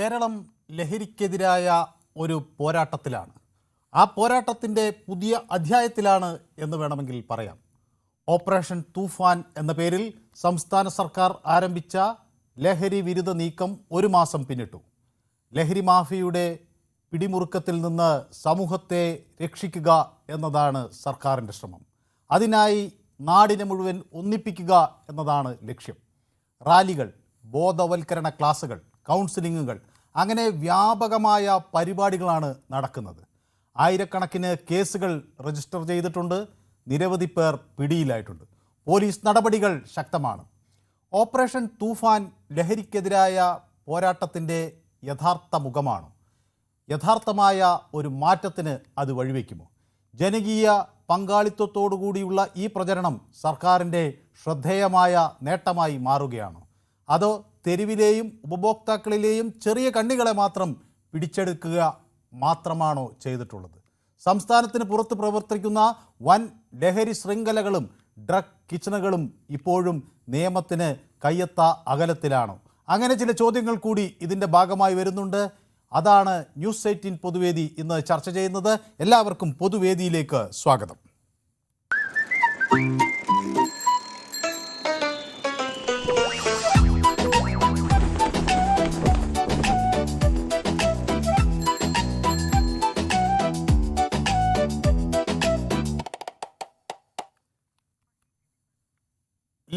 കേരളം ലഹരിക്കെതിരായ ഒരു പോരാട്ടത്തിലാണ്. ആ പോരാട്ടത്തിൻ്റെ പുതിയ അധ്യായത്തിലാണ് എന്ന് വേണമെങ്കിൽ പറയാം. ഓപ്പറേഷൻ തൂഫാൻ എന്ന പേരിൽ സംസ്ഥാന സർക്കാർ ആരംഭിച്ച ലഹരി വിരുദ്ധ നീക്കം ഒരു മാസം പിന്നിട്ടു. ലഹരി മാഫിയയുടെ പിടിമുറുക്കത്തിൽ നിന്ന് സമൂഹത്തെ രക്ഷിക്കുക എന്നതാണ് സർക്കാരിൻ്റെ ശ്രമം. അതിനായി നാടിനെ മുഴുവൻ ഒന്നിപ്പിക്കുക എന്നതാണ് ലക്ഷ്യം. റാലികൾ, ബോധവൽക്കരണ ക്ലാസുകൾ, കൗൺസിലിങ്ങുകൾ, അങ്ങനെ വ്യാപകമായ പരിപാടികളാണ് നടക്കുന്നത്. ആയിരക്കണക്കിന് കേസുകൾ രജിസ്റ്റർ ചെയ്തിട്ടുണ്ട്. നിരവധി പേർ പിടിയിലായിട്ടുണ്ട്. പോലീസ് നടപടികൾ ശക്തമാണ്. ഓപ്പറേഷൻ തൂഫാൻ ലഹരിക്കെതിരായ പോരാട്ടത്തിൻ്റെ യഥാർത്ഥ മുഖമാണ്. യഥാർത്ഥമായ ഒരു മാറ്റത്തിന് അത് വഴിവെക്കുമോ? ജനകീയ പങ്കാളിത്തത്തോടുകൂടിയുള്ള ഈ പ്രചരണം സർക്കാരിൻ്റെ ശ്രദ്ധേയമായ നേട്ടമായി മാറുകയാണോ? അതോ തെരുവിലെയും ഉപഭോക്താക്കളിലെയും ചെറിയ കണ്ണികളെ മാത്രം പിടിച്ചെടുക്കുക മാത്രമാണോ ചെയ്തിട്ടുള്ളത്? സംസ്ഥാനത്തിന് പുറത്ത് പ്രവർത്തിക്കുന്ന വൻ ലഹരി ശൃംഖലകളും ഡ്രഗ് കിച്ചണുകളും ഇപ്പോഴും നിയമത്തിന് കയ്യെത്ത അകലത്തിലാണോ? അങ്ങനെ ചില ചോദ്യങ്ങൾ കൂടി ഇതിൻ്റെ ഭാഗമായി വരുന്നുണ്ട്. അതാണ് ന്യൂസ് 18 പൊതുവേദി ഇന്ന് ചർച്ച ചെയ്യുന്നത്. എല്ലാവർക്കും പൊതുവേദിയിലേക്ക് സ്വാഗതം.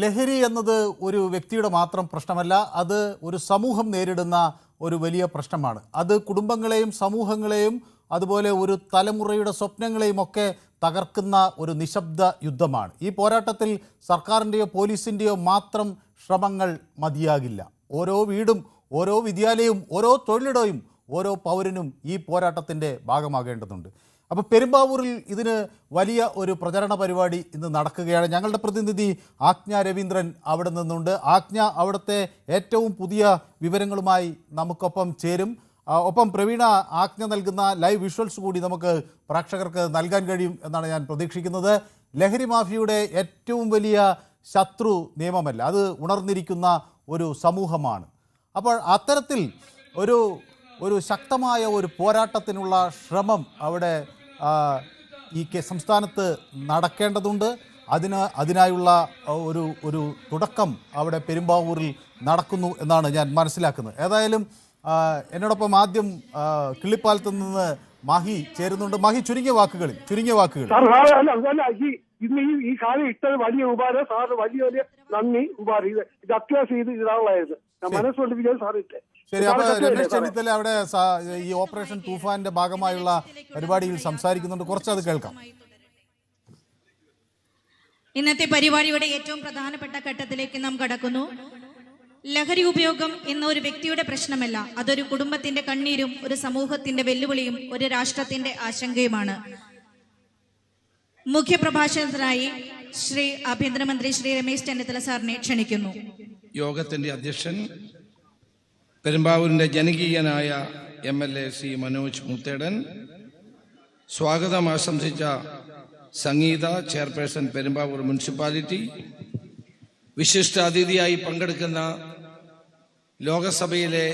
ലഹരി എന്നത് ഒരു വ്യക്തിയുടെ മാത്രം പ്രശ്നമല്ല, അത് ഒരു സമൂഹം നേരിടുന്ന ഒരു വലിയ പ്രശ്നമാണ്. അത് കുടുംബങ്ങളെയും സമൂഹങ്ങളെയും അതുപോലെ ഒരു തലമുറയുടെ സ്വപ്നങ്ങളെയും ഒക്കെ തകർക്കുന്ന ഒരു നിശബ്ദ യുദ്ധമാണ്. ഈ പോരാട്ടത്തിൽ സർക്കാരിൻ്റെയോ പോലീസിൻ്റെയോ മാത്രം ശ്രമങ്ങൾ മതിയാകില്ല. ഓരോ വീടും, ഓരോ വിദ്യാലയവും, ഓരോ തൊഴിലിടവും, ഓരോ പൗരനും ഈ പോരാട്ടത്തിൻ്റെ ഭാഗമാകേണ്ടതുണ്ട്. അപ്പോൾ പെരുമ്പാവൂരിൽ ഇതിന് വലിയ ഒരു പ്രചരണ പരിപാടി ഇന്ന് നടക്കുകയാണ്. ഞങ്ങളുടെ പ്രതിനിധി ആജ്ഞ രവീന്ദ്രൻ അവിടെ നിന്നുണ്ട്. ആജ്ഞ, അവിടുത്തെ ഏറ്റവും പുതിയ വിവരങ്ങളുമായി നമുക്കൊപ്പം ചേരും. ഒപ്പം പ്രവീണ, ആജ്ഞ നൽകുന്ന ലൈവ് വിഷ്വൽസ് കൂടി നമുക്ക് പ്രേക്ഷകർക്ക് നൽകാൻ കഴിയും എന്നാണ് ഞാൻ പ്രതീക്ഷിക്കുന്നത്. ലഹരി മാഫിയയുടെ ഏറ്റവും വലിയ ശത്രു നിയമമല്ല, അത് ഉണർന്നിരിക്കുന്ന ഒരു സമൂഹമാണ്. അപ്പോൾ അത്തരത്തിൽ ഒരു ശക്തമായ ഒരു പോരാട്ടത്തിനുള്ള ശ്രമം അവിടെ ഈ സംസ്ഥാനത്ത് നടക്കേണ്ടതുണ്ട്. അതിനായുള്ള ഒരു തുടക്കം അവിടെ പെരുമ്പാവൂരിൽ നടക്കുന്നു എന്നാണ് ഞാൻ മനസ്സിലാക്കുന്നത്. ഏതായാലും എന്നോടൊപ്പം ആദ്യം കിള്ളിപ്പാലത്ത് നിന്ന് മാഹി ചേരുന്നുണ്ട്. മാഹി, ചുരുങ്ങിയ വാക്കുകൾ. ഇന്ന് ഈ കാലം ഇട്ടത് വലിയ ഉപകാരം സാറിന് വലിയ നന്ദി ഉപകാരം. ഇത് അത്യാവശ്യം ഇടാനുള്ളതായിരുന്നു. ഞാൻ മനസ്സുകൊണ്ട് വിചാരിച്ചു സാറിട്ട്. ശരി, അപ്പോൾ രമേശ് ചെന്നിത്തല അവിടെ ഈ ഓപ്പറേഷൻ തൂഫാന്റെ ഭാഗമായുള്ള പരിപാടിയിൽ സംസാരിക്കുന്നുണ്ട്. കുറച്ചത് കേൾക്കാം. ഇന്നത്തെ പരിപാടിയുടെ ഏറ്റവും പ്രധാനപ്പെട്ട ഘട്ടത്തിലേക്ക് നാം കടക്കുന്നു. ലഹരി ഉപയോഗം എന്ന ഒരു വ്യക്തിയുടെ പ്രശ്നമല്ല, അതൊരു കുടുംബത്തിന്റെ കണ്ണീരും ഒരു സമൂഹത്തിന്റെ വെല്ലുവിളിയും ഒരു രാഷ്ട്രത്തിന്റെ ആശങ്കയുമാണ്. മുഖ്യപ്രഭാഷണത്തിനായി ശ്രീ ആഭ്യന്തരമന്ത്രി ശ്രീ രമേശ് ചെന്നിത്തല സാറിനെ ക്ഷണിക്കുന്നു. യോഗത്തിന്റെ അധ്യക്ഷൻ പെരുമ്പാവൂരിന്റെ ജനകീയനായ MLA ശ്രീ മനോജ് മുത്തേടൻ, സ്വാഗതം ആശംസിച്ച സംഗീത ചെയർപേഴ്സൺ പെരുമ്പാവൂർ മുനിസിപ്പാലിറ്റി, വിശിഷ്ട അതിഥിയായി പങ്കെടുക്കുന്ന ലോകസഭയിലെ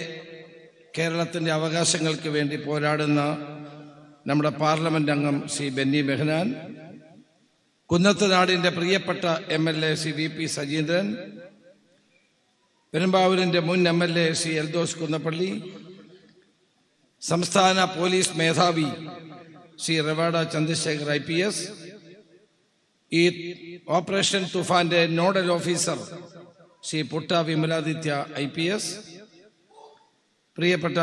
കേരളത്തിൻ്റെ അവകാശങ്ങൾക്ക് വേണ്ടി പോരാടുന്ന നമ്മുടെ പാർലമെന്റ് അംഗം ശ്രീ ബെന്നി ബെഹനാൻ, കുന്നത്തുനാടിൻ്റെ പ്രിയപ്പെട്ട MLA ശ്രീ VP സജീന്ദ്രൻ, പെരുമ്പാവൂരിൻ്റെ മുൻ MLA ശ്രീ എൽദോസ് കുന്നപ്പള്ളി, സംസ്ഥാന പോലീസ് മേധാവി ശ്രീ റവാഡ ചന്ദ്രശേഖർ IPS, ഈ ഓപ്പറേഷൻ തുഫാന്റെ nodal officer Shri Putta Vimaladitya IPS, പ്രിയപ്പെട്ട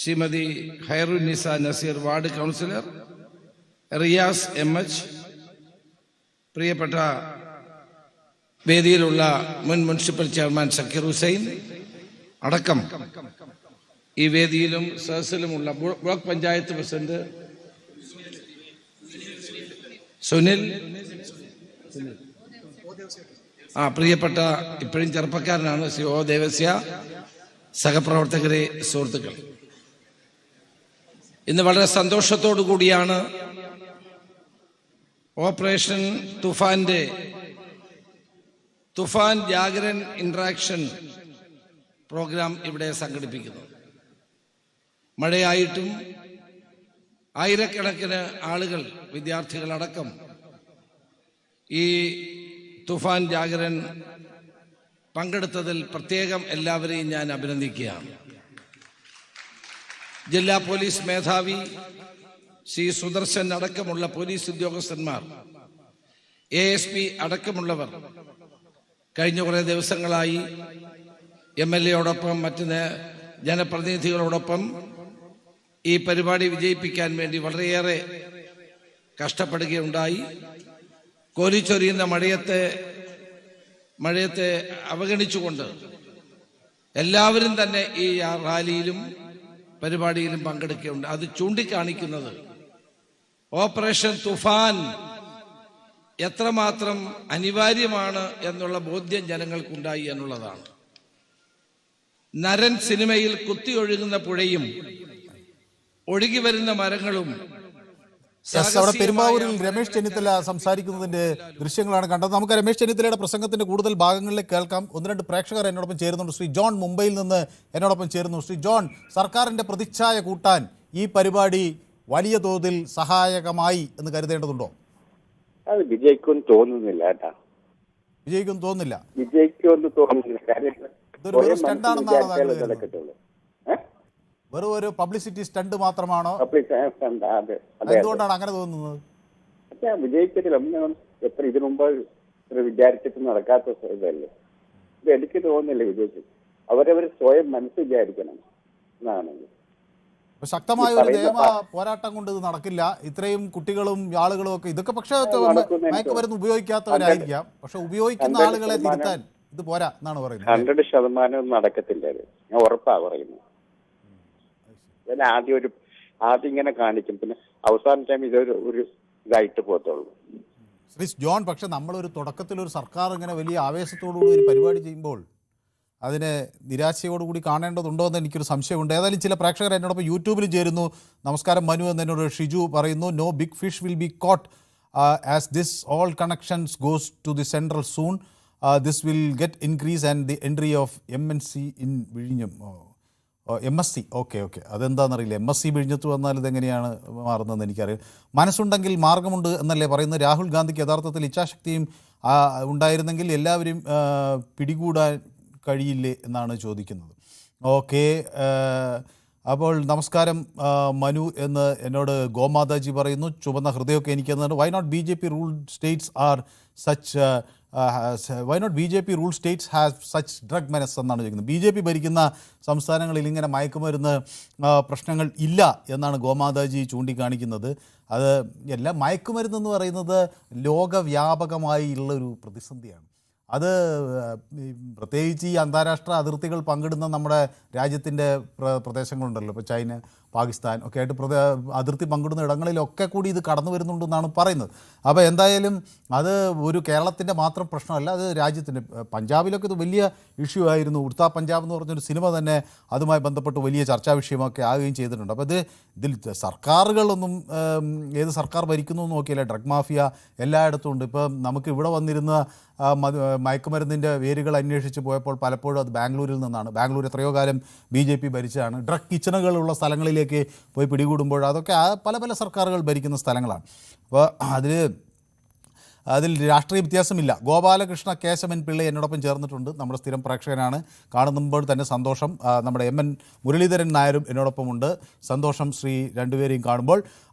Shrimati Hyrunnisa Nazeer ward councillor, Riyas MH, പ്രിയപ്പെട്ട വേദിയിലുള്ള മുൻ മുനിസിപ്പൽ ചെയർമാൻ സക്കീർ ഹുസൈൻ അടക്കം ഈ വേദിയിലും സദസ്സിലുമുള്ള ബ്ലോക്ക് പഞ്ചായത്ത് പ്രസിഡന്റ് സുനിൽ, പ്രിയപ്പെട്ട ഇപ്പോഴും ചെറുപ്പക്കാരനാണ് ശ്രീ O ദേവസ്യ, സഹപ്രവർത്തകരെ, സുഹൃത്തുക്കൾ, ഇന്ന് വളരെ സന്തോഷത്തോടു കൂടിയാണ് operation Toofan Jagaran interaction programme ഇവിടെ സംഘടിപ്പിക്കുന്നത്. മഴയായിട്ടും ആയിരക്കണക്കിന് ആളുകൾ, വിദ്യാർത്ഥികളടക്കം ഈ തുഫാൻ ജാഗരൻ പങ്കെടുത്തതിൽ പ്രത്യേകം എല്ലാവരെയും ഞാൻ അഭിനന്ദിക്കുകയാണ്. ജില്ലാ പോലീസ് മേധാവി ശ്രീ സുദർശൻ അടക്കമുള്ള പോലീസ് ഉദ്യോഗസ്ഥന്മാർ, ASP അടക്കമുള്ളവർ കഴിഞ്ഞ കുറേ ദിവസങ്ങളായി MLA-യോടൊപ്പം മറ്റ് ജനപ്രതിനിധികളോടൊപ്പം ഈ പരിപാടി വിജയിപ്പിക്കാൻ വേണ്ടി വളരെയേറെ കഷ്ടപ്പെടുകയുണ്ടായി. കോരിച്ചൊരിയുന്ന മഴയത്തെ അവഗണിച്ചുകൊണ്ട് എല്ലാവരും തന്നെ ഈ റാലിയിലും പരിപാടിയിലും പങ്കെടുക്കുകയുണ്ട്. അത് ചൂണ്ടിക്കാണിക്കുന്നത് ഓപ്പറേഷൻ തുഫാൻ എത്രമാത്രം അനിവാര്യമാണ് എന്നുള്ള ബോധ്യം ജനങ്ങൾക്കുണ്ടായി എന്നുള്ളതാണ്. നരൻ സിനിമയിൽ കുത്തിയൊഴുകുന്ന പുഴയും ഒഴുകി വരുന്ന മരങ്ങളും അവിടെ പെരുമ്പാവൂരിൽ രമേശ് ചെന്നിത്തല സംസാരിക്കുന്നതിന്റെ ദൃശ്യങ്ങളാണ് കണ്ടത്. നമുക്ക് രമേശ് ചെന്നിത്തലയുടെ പ്രസംഗത്തിന്റെ കൂടുതൽ ഭാഗങ്ങളിലേക്ക് കേൾക്കാം. 1-2 പ്രേക്ഷകർ എന്നോടൊപ്പം ചേരുന്നുണ്ട്. ശ്രീ ജോൺ മുംബൈയിൽ നിന്ന് എന്നോടൊപ്പം ചേരുന്നു. ശ്രീ ജോൺ, സർക്കാരിന്റെ പ്രതിച്ഛായ കൂട്ടാൻ ഈ പരിപാടി വലിയ തോതിൽ സഹായകമായി എന്ന് കരുതേണ്ടതുണ്ടോ? അത് വിജയിക്കും തോന്നുന്നില്ല കേട്ടാ. വിജയിക്കും തോന്നുന്നില്ല. വിജയിക്കുമെന്ന് തോന്നുന്നില്ല. കാര്യം വെറും ഒരു പബ്ലിസിറ്റി സ്റ്റണ്ട് മാത്രമാണോ? എന്തുകൊണ്ടാണ് അങ്ങനെ തോന്നുന്നത്? വിജയിക്കത്തില്ല. എത്ര ഇതിനു മുമ്പ് വിചാരിച്ചിട്ട് നടക്കാത്ത ഇതല്ലേ ഇത്. എനിക്ക് തോന്നുന്നില്ല വിജയിക്കും. അവരവർ സ്വയം മനസ്സ് വിചാരിക്കണം എന്നാണെങ്കിൽ. ശക്തമായ ഒരു നിയമ പോരാട്ടം കൊണ്ട് ഇത് നടക്കില്ല. ഇത്രയും കുട്ടികളും ആളുകളും ഒക്കെ ഇതൊക്കെ പക്ഷേ മയക്കുമരുന്ന് ഉപയോഗിക്കാത്തവരായിരിക്കാം. പക്ഷെ ഉപയോഗിക്കുന്ന ആളുകളെ തിരുത്താൻ ഇത് പോരാ എന്നാണ് പറയുന്നത്. 100% നടക്കത്തില്ല. ഞാൻ ഉറപ്പാ പറയുന്നു. ആദ്യം ഇങ്ങനെ കാണിക്കും, പിന്നെ അവസാന ടൈം ഒരു ഇതായിട്ട് പോകത്തുള്ളൂ. ശ്രീ ജോൺ, പക്ഷെ നമ്മളൊരു തുടക്കത്തിലൊരു സർക്കാർ ഇങ്ങനെ വലിയ ആവേശത്തോടുകൂടി ഒരു പരിപാടി ചെയ്യുമ്പോൾ അതിനെ നിരാശയോടുകൂടി കാണേണ്ടതുണ്ടോ എന്ന് എനിക്കൊരു സംശയമുണ്ട്. ഏതായാലും ചില പ്രേക്ഷകർ എന്നോടൊപ്പം യൂട്യൂബിൽ ചേരുന്നു. നമസ്കാരം മനു എന്ന് എന്നോട് ഷിജു പറയുന്നു. No big fish will be caught as this all connections goes to the central soon. This will get increase and the entry of MNC in വിഴിഞ്ഞം. MSC okay. അതെന്താണെന്നറിയില്ല. MSC വിഴിഞ്ഞത്ത് വന്നാൽ ഇതെങ്ങനെയാണ് മാറുന്നതെന്ന് എനിക്കറിയാം. മനസ്സുണ്ടെങ്കിൽ മാർഗമുണ്ട് എന്നല്ലേ പറയുന്നത്. രാഹുൽ ഗാന്ധിക്ക് യഥാർത്ഥത്തിൽ ഇച്ഛാശക്തിയും ഉണ്ടായിരുന്നെങ്കിൽ എല്ലാവരും പിടികൂടാൻ കഴിയില്ലേ എന്നാണ് ചോദിക്കുന്നത്. ഓക്കെ, അപ്പോൾ നമസ്കാരം മനു എന്ന് എന്നോട് ഗോമാതാജി പറയുന്നു. ചുവന്ന ഹൃദയമൊക്കെ എനിക്കെന്നുണ്ട്. Why not BJP rule states are such why not BJP rule states have such drug menace എന്നാണ് ചോദിക്കുന്നത്. BJP ഭരിക്കുന്ന സംസ്ഥാനങ്ങളിൽ ഇങ്ങനെ മയക്കുമരുന്ന് പ്രശ്നങ്ങൾ ഇല്ല എന്നാണ് ഗോമാതാജി ചൂണ്ടിക്കാണിക്കുന്നത്. അത് എല്ലാം മയക്കുമരുന്നെന്ന് പറയുന്നത് ലോകവ്യാപകമായി ഉള്ളൊരു പ്രതിസന്ധിയാണ്. അത് പ്രത്യേകിച്ച് ഈ അന്താരാഷ്ട്ര അതിർത്തികൾ പങ്കിടുന്ന നമ്മുടെ രാജ്യത്തിൻ്റെ പ്രദേശങ്ങളുണ്ടല്ലോ, ഇപ്പോൾ ചൈന, പാകിസ്ഥാൻ ഒക്കെ ആയിട്ട് അതിർത്തി പങ്കിടുന്ന ഇടങ്ങളിലൊക്കെ കൂടി ഇത് കടന്നു വരുന്നുണ്ടെന്നാണ് പറയുന്നത്. അപ്പോൾ എന്തായാലും അത് ഒരു കേരളത്തിൻ്റെ മാത്രം പ്രശ്നമല്ല, അത് രാജ്യത്തിൻ്റെ. പഞ്ചാബിലൊക്കെ ഇത് വലിയ ഇഷ്യൂ ആയിരുന്നു. ഉഡ്താ പഞ്ചാബ് എന്ന് പറഞ്ഞൊരു സിനിമ തന്നെ അതുമായി ബന്ധപ്പെട്ട് വലിയ ചർച്ചാ വിഷയമൊക്കെ ആവുകയും ചെയ്തിട്ടുണ്ട്. അപ്പോൾ ഇതിൽ സർക്കാരുകളൊന്നും ഏത് സർക്കാർ ഭരിക്കുന്നു എന്ന് നോക്കിയല്ലേ, ഡ്രഗ് മാഫിയ എല്ലായിടത്തും ഉണ്ട്. ഇപ്പം നമുക്ക് ഇവിടെ വന്നിരുന്ന മയക്കുമരുന്നിൻ്റെ വേരുകൾ അന്വേഷിച്ച് പോയപ്പോൾ പലപ്പോഴും അത് ബാംഗ്ലൂരിൽ നിന്നാണ്. ബാംഗ്ലൂർ എത്രയോ കാലം BJP ഭരിച്ചതാണ്. ഡ്രഗ് കിച്ചണുകളുള്ള സ്ഥലങ്ങളിലേക്ക് പോയി പിടികൂടുമ്പോൾ അതൊക്കെ പല സർക്കാരുകൾ ഭരിക്കുന്ന സ്ഥലങ്ങളാണ്. അപ്പോൾ അതിൽ രാഷ്ട്രീയ വ്യത്യാസമില്ല. ഗോപാലകൃഷ്ണ കേശവൻ പിള്ള എന്നോടൊപ്പം ചേർന്നിട്ടുണ്ട്. നമ്മുടെ സ്ഥിരം പ്രേക്ഷകനാണ്. കാണുമ്പോൾ തന്നെ സന്തോഷം. നമ്മുടെ MN മുരളീധരൻ നായരും എന്നോടൊപ്പമുണ്ട്. സന്തോഷം ശ്രീ രണ്ടുപേരെയും കാണുമ്പോൾ.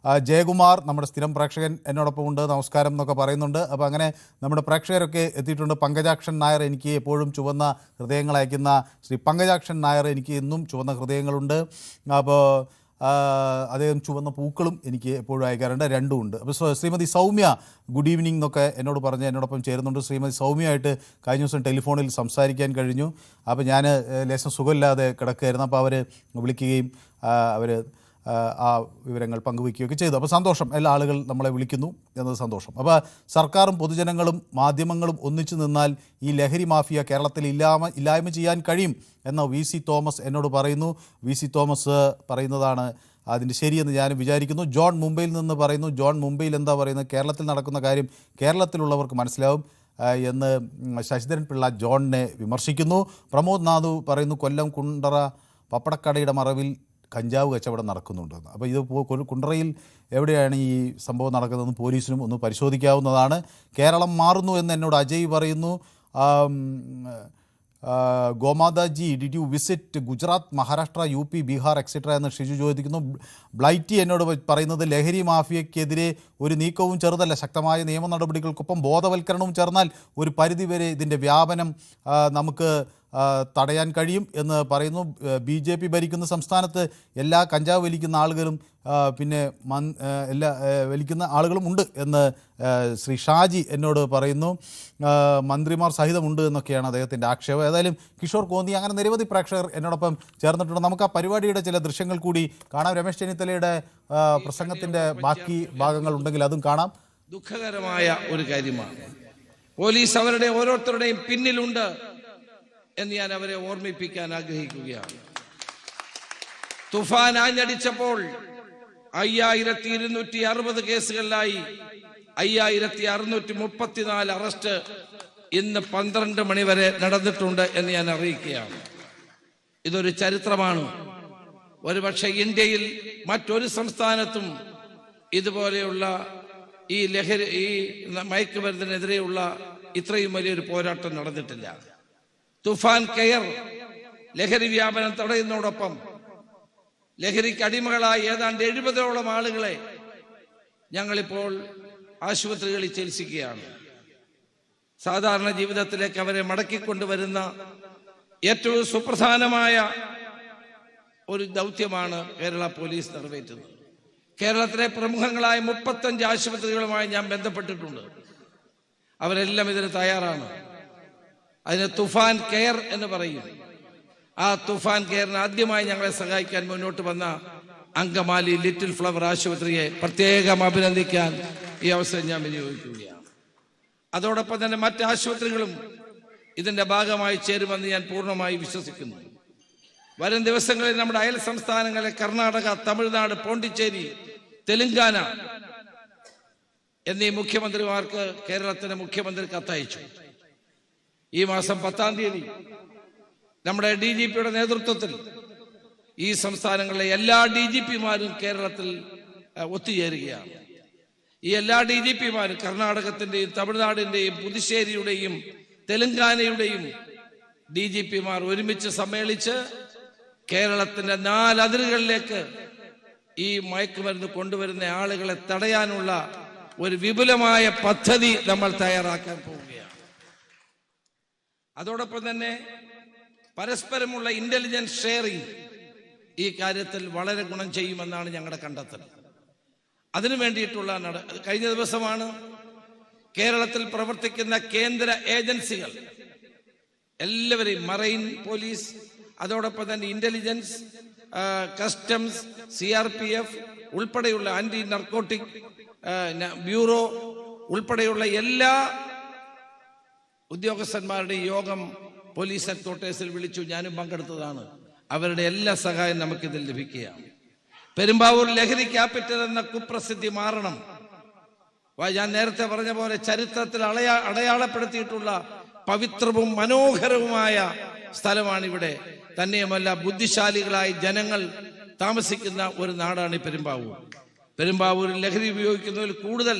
ജയകുമാർ നമ്മുടെ സ്ഥിരം പ്രേക്ഷകൻ എന്നോടൊപ്പമുണ്ട്. നമസ്കാരം എന്നൊക്കെ പറയുന്നുണ്ട്. അപ്പോൾ അങ്ങനെ നമ്മുടെ പ്രേക്ഷകരൊക്കെ എത്തിയിട്ടുണ്ട്. പങ്കജാക്ഷൻ നായർ, എനിക്ക് എപ്പോഴും ചുവന്ന ഹൃദയങ്ങൾ അയക്കുന്ന ശ്രീ പങ്കജാക്ഷൻ നായർ, എനിക്ക് ഇന്നും ചുവന്ന ഹൃദയങ്ങളുണ്ട്. അപ്പോൾ അദ്ദേഹം ചുവന്ന പൂക്കളും എനിക്ക് എപ്പോഴും അയക്കാറുണ്ട്. രണ്ടും ഉണ്ട്. അപ്പോൾ ശ്രീമതി സൗമ്യ ഗുഡ് ഈവനിങ് എന്നൊക്കെ എന്നോട് പറഞ്ഞ് എന്നോടൊപ്പം ചേരുന്നുണ്ട്. ശ്രീമതി സൗമ്യയായിട്ട് കഴിഞ്ഞ ദിവസം ടെലിഫോണിൽ സംസാരിക്കാൻ കഴിഞ്ഞു. അപ്പോൾ ഞാൻ ലേശം സുഖമില്ലാതെ കിടക്കുകയായിരുന്നു. അപ്പോൾ അവർ വിളിക്കുകയും അവർ ആ വിവരങ്ങൾ പങ്കുവയ്ക്കുകയൊക്കെ ചെയ്തു. അപ്പോൾ സന്തോഷം, എല്ലാ ആളുകൾ നമ്മളെ വിളിക്കുന്നു എന്നത് സന്തോഷം. അപ്പോൾ സർക്കാരും പൊതുജനങ്ങളും മാധ്യമങ്ങളും ഒന്നിച്ചു നിന്നാൽ ഈ ലഹരി മാഫിയ കേരളത്തിൽ ഇല്ലായ്മ ചെയ്യാൻ കഴിയും എന്ന VC തോമസ് എന്നോട് പറയുന്നു. VC തോമസ് പറയുന്നതാണ് അതിൻ്റെ ശരിയെന്ന് ഞാൻ വിചാരിക്കുന്നു. ജോൺ മുംബൈയിൽ നിന്ന് പറയുന്നു. ജോൺ മുംബൈയിൽ എന്താ പറയുന്നത്? കേരളത്തിൽ നടക്കുന്ന കാര്യം കേരളത്തിലുള്ളവർക്ക് മനസ്സിലാവും. എന്ന് ശശിധരൻ പിള്ള ജോണിനെ വിമർശിക്കുന്നു. പ്രമോദ് നാഥു പറയുന്നു കൊല്ലം കുണ്ടറ പപ്പടക്കടയുടെ മറവിൽ കഞ്ചാവ് കച്ചവടം നടക്കുന്നുണ്ടെന്ന്. അപ്പോൾ ഇത് കുണ്ടറയിൽ എവിടെയാണ് ഈ സംഭവം നടക്കുന്നതെന്ന് പോലീസിനും ഒന്ന് പരിശോധിക്കാവുന്നതാണ്. കേരളം മാറുന്നു എന്ന് എന്നോട് അജയ് പറയുന്നു. Gomathaji did you visit Gujarat, Maharashtra, UP, Bihar etcetera എന്ന് ഷിജു ചോദിക്കുന്നു. ബ്ലൈറ്റി എന്നോട് പറയുന്നത് ലഹരി മാഫിയക്കെതിരെ ഒരു നീക്കവും ചെറുതല്ല, ശക്തമായ നിയമ നടപടികൾക്കൊപ്പം ബോധവൽക്കരണവും ചേർന്നാൽ ഒരു പരിധിവരെ ഇതിൻ്റെ വ്യാപനം നമുക്ക് തടയാൻ കഴിയും എന്ന് പറയുന്നു. BJP ഭരിക്കുന്ന സംസ്ഥാനത്ത് എല്ലാ കഞ്ചാവ് വലിക്കുന്ന ആളുകളും പിന്നെ എല്ലാ വലിക്കുന്ന ആളുകളും ഉണ്ട് എന്ന് ശ്രീ ഷാജി എന്നോട് പറയുന്നു. മന്ത്രിമാർ സഹിതമുണ്ട് എന്നൊക്കെയാണ് അദ്ദേഹത്തിൻ്റെ ആക്ഷേപം. ഏതായാലും കിഷോർ കോന്നി അങ്ങനെ നിരവധി പ്രേക്ഷകർ എന്നോടൊപ്പം ചേർന്നിട്ടുണ്ട്. നമുക്ക് ആ പരിപാടിയുടെ ചില ദൃശ്യങ്ങൾ കൂടി കാണാം. രമേശ് ചെന്നിത്തലയുടെ പ്രസംഗത്തിൻ്റെ ബാക്കി ഭാഗങ്ങൾ ഉണ്ടെങ്കിൽ അതും കാണാം. ദുഃഖകരമായ ഒരു കാര്യമാണ്. പോലീസ് അവരുടെ ഓരോരുത്തരുടെയും പിന്നിലുണ്ട് എന്ന് ഞാൻ അവരെ ഓർമ്മിപ്പിക്കാൻ ആഗ്രഹിക്കുകയാണ്. തുഫാൻ ആഞ്ഞടിച്ചപ്പോൾ 5260 കേസുകളിലായി 5634 അറസ്റ്റ് ഇന്ന് 12 മണി വരെ നടന്നിട്ടുണ്ട് എന്ന് ഞാൻ അറിയിക്കുകയാണ്. ഇതൊരു ചരിത്രമാണ്. ഒരുപക്ഷെ ഇന്ത്യയിൽ മറ്റൊരു സംസ്ഥാനത്തും ഇതുപോലെയുള്ള ഈ മയക്കുമരുന്നിനെതിരെയുള്ള ഇത്രയും വലിയൊരു പോരാട്ടം നടന്നിട്ടില്ല. തുഫാൻ കെയർ ലഹരി വ്യാപനം തടയുന്നതോടൊപ്പം ലഹരിക്ക് അടിമകളായ ഏതാണ്ട് 70ഓളം ആളുകളെ ഞങ്ങളിപ്പോൾ ആശുപത്രികളിൽ ചികിത്സിക്കുകയാണ്. സാധാരണ ജീവിതത്തിലേക്ക് അവരെ മടക്കിക്കൊണ്ടുവരുന്ന ഏറ്റവും സുപ്രധാനമായ ഒരു ദൗത്യമാണ് കേരള പോലീസ് നിറവേറ്റുന്നത്. കേരളത്തിലെ പ്രമുഖങ്ങളായ 35 ആശുപത്രികളുമായി ഞാൻ ബന്ധപ്പെട്ടിട്ടുണ്ട്. അവരെല്ലാം ഇതിന് തയ്യാറാണ്. അതിന് തുഫാൻ കെയർ എന്ന് പറയും. ആ തുഫാൻ കെയറിന് ആദ്യമായി ഞങ്ങളെ സഹായിക്കാൻ മുന്നോട്ട് വന്ന അങ്കമാലി ലിറ്റിൽ ഫ്ലവർ ആശുപത്രിയെ പ്രത്യേകം അഭിനന്ദിക്കാൻ ഈ അവസരം ഞാൻ വിനിയോഗിക്കുകയാണ്. അതോടൊപ്പം തന്നെ മറ്റ് ആശുപത്രികളും ഇതിന്റെ ഭാഗമായി ചേരുമെന്ന് ഞാൻ പൂർണ്ണമായി വിശ്വസിക്കുന്നു. വരും ദിവസങ്ങളിൽ നമ്മുടെ അയൽ സംസ്ഥാനങ്ങളെ കർണാടക, തമിഴ്നാട്, പോണ്ടിച്ചേരി, തെലങ്കാന എന്നീ മുഖ്യമന്ത്രിമാർക്ക് കേരളത്തിന്റെ മുഖ്യമന്ത്രി കത്തയച്ചു. ഈ മാസം 10-ാം തീയതി നമ്മുടെ DGPയുടെ നേതൃത്വത്തിൽ ഈ സംസ്ഥാനങ്ങളിലെ എല്ലാ DGPമാരും കേരളത്തിൽ ഒത്തുചേരുകയാണ്. ഈ എല്ലാ DGPമാരും കർണാടകത്തിന്റെയും തമിഴ്നാടിന്റെയും പുതുച്ചേരിയുടെയും തെലങ്കാനയുടെയും DGPമാർ ഒരുമിച്ച് സമ്മേളിച്ച് കേരളത്തിന്റെ 4 അതിരുകളിലേക്ക് ഈ മയക്കുമരുന്ന് കൊണ്ടുവരുന്ന ആളുകളെ തടയാനുള്ള ഒരു വിപുലമായ പദ്ധതി നമ്മൾ തയ്യാറാക്കാൻ പോവുകയാണ്. അതോടൊപ്പം തന്നെ പരസ്പരമുള്ള ഇന്റലിജൻസ് ഷെയറിംഗ് ഈ കാര്യത്തിൽ വളരെ ഗുണം ചെയ്യുമെന്നാണ് ഞങ്ങളുടെ കണ്ടെത്തൽ. അതിനു വേണ്ടിയിട്ടുള്ള കഴിഞ്ഞ ദിവസമാണ് കേരളത്തിൽ പ്രവർത്തിക്കുന്ന കേന്ദ്ര ഏജൻസികൾ എല്ലാവരെയും, മറൈൻ പോലീസ്, അതോടൊപ്പം തന്നെ ഇന്റലിജൻസ്, കസ്റ്റംസ്, CRPF ഉൾപ്പെടെയുള്ള ആന്റി നർക്കോട്ടിക് ബ്യൂറോ ഉൾപ്പെടെയുള്ള എല്ലാ ഉദ്യോഗസ്ഥന്മാരുടെ യോഗം പോലീസ് ഹെഡ്ക്വാർട്ടേഴ്സിൽ വിളിച്ചു. ഞാനും പങ്കെടുത്തതാണ്. അവരുടെ എല്ലാ സഹായം നമുക്കിതിൽ ലഭിക്കുകയാണ്. പെരുമ്പാവൂർ ലഹരി ക്യാപിറ്റൽ എന്ന കുപ്രസിദ്ധി മാറണം. ഞാൻ നേരത്തെ പറഞ്ഞ പോലെ ചരിത്രത്തിൽ അടയാളപ്പെടുത്തിയിട്ടുള്ള പവിത്രവും മനോഹരവുമായ സ്ഥലമാണിവിടെ. തന്നെയുമല്ല, ബുദ്ധിശാലികളായ ജനങ്ങൾ താമസിക്കുന്ന ഒരു നാടാണ് പെരുമ്പാവൂർ. പെരുമ്പാവൂരിൽ ലഹരി ഉപയോഗിക്കുന്നതിൽ കൂടുതൽ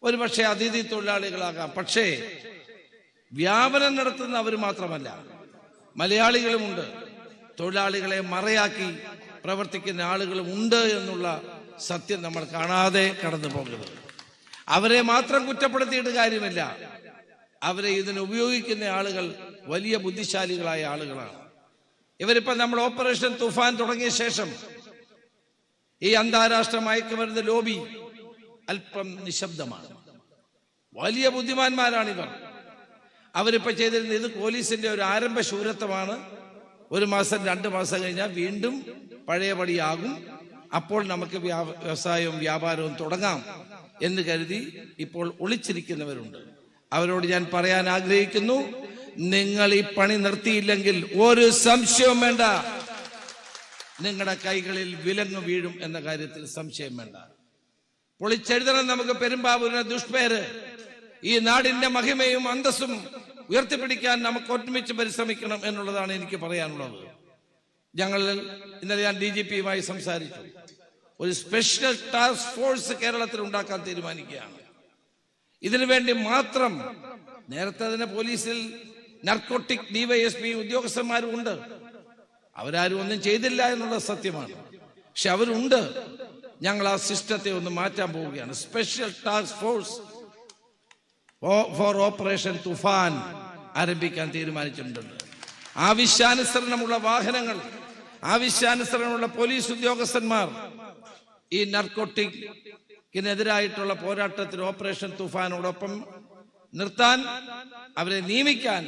ഒരുപക്ഷെ അതിഥി തൊഴിലാളികളാകാം. പക്ഷേ വ്യാപനം നടത്തുന്ന അവർ മാത്രമല്ല, മലയാളികളുമുണ്ട്. തൊഴിലാളികളെ മറയാക്കി പ്രവർത്തിക്കുന്ന ആളുകളും ഉണ്ട് എന്നുള്ള സത്യം നമ്മൾ കാണാതെ കടന്നു പോകരുത്. അവരെ മാത്രം കുറ്റപ്പെടുത്തിയിട്ട് കാര്യമില്ല. അവരെ ഇതിന് ഉപയോഗിക്കുന്ന ആളുകൾ വലിയ ബുദ്ധിശാലികളായ ആളുകളാണ്. ഇവരിപ്പം നമ്മൾ ഓപ്പറേഷൻ തുഫാൻ തുടങ്ങിയ ശേഷം ഈ അന്താരാഷ്ട്ര മയക്കുമരുന്ന് ലോബി അല്പം നിശബ്ദമാണ്. വലിയ ബുദ്ധിമാന്മാരാണിവർ. അവരിപ്പോൾ ചെയ്തിരുന്നത് ഇത് പോലീസിന്റെ ഒരു ആരംഭ ശൂരത്വമാണ്. 1 മാസം 2 മാസം കഴിഞ്ഞാൽ വീണ്ടും പഴയപടിയാകും. അപ്പോൾ നമുക്ക് വ്യവസായവും വ്യാപാരവും തുടങ്ങാം എന്ന് കരുതി ഇപ്പോൾ ഒളിച്ചിരിക്കുന്നവരുണ്ട്. അവരോട് ഞാൻ പറയാൻ ആഗ്രഹിക്കുന്നു, നിങ്ങൾ ഈ പണി നിർത്തിയില്ലെങ്കിൽ ഒരു സംശയവും വേണ്ട, നിങ്ങളുടെ കൈകളിൽ വിലങ്ങ് വീഴും എന്ന കാര്യത്തിൽ സംശയം വേണ്ട. പൊളിച്ചെഴുതണം നമുക്ക് പെരുമ്പാവൂരിന്റെ ദുഷ്പേര്. ഈ നാടിന്റെ മഹിമയും അന്തസ്സും ഉയർത്തിപ്പിടിക്കാൻ നമുക്ക് ഒരുമിച്ച് പരിശ്രമിക്കണം എന്നുള്ളതാണ് എനിക്ക് പറയാനുള്ളത്. ഇന്നലെ ഞാൻ DGPയുമായി സംസാരിച്ചു. ഒരു സ്പെഷ്യൽ ടാസ്ക് ഫോഴ്സ് കേരളത്തിൽ ഉണ്ടാക്കാൻ തീരുമാനിക്കുകയാണ്. ഇതിനു വേണ്ടി മാത്രം നേരത്തെ തന്നെ പോലീസിൽ നർക്കോട്ടിക് DYSP ഉദ്യോഗസ്ഥന്മാരും ഉണ്ട്. അവരാരും ഒന്നും ചെയ്തില്ല എന്നുള്ളത് സത്യമാണ്. പക്ഷെ അവരുണ്ട്. ഞങ്ങൾ ആ സിസ്റ്റത്തെ ഒന്ന് മാറ്റാൻ പോവുകയാണ്. Special task force for operation Toofan ആരംഭിക്കാൻ തീരുമാനിച്ചിട്ടുണ്ട്. ആവശ്യാനുസരണമുള്ള വാഹനങ്ങൾ, ആവശ്യാനുസരണമുള്ള പോലീസ് ഉദ്യോഗസ്ഥന്മാർ ഈ നർക്കോട്ടിക്കിനെതിരായിട്ടുള്ള പോരാട്ടത്തിൽ ഓപ്പറേഷൻ തുഫാനോടൊപ്പം നിർത്താൻ അവരെ നിയമിക്കാൻ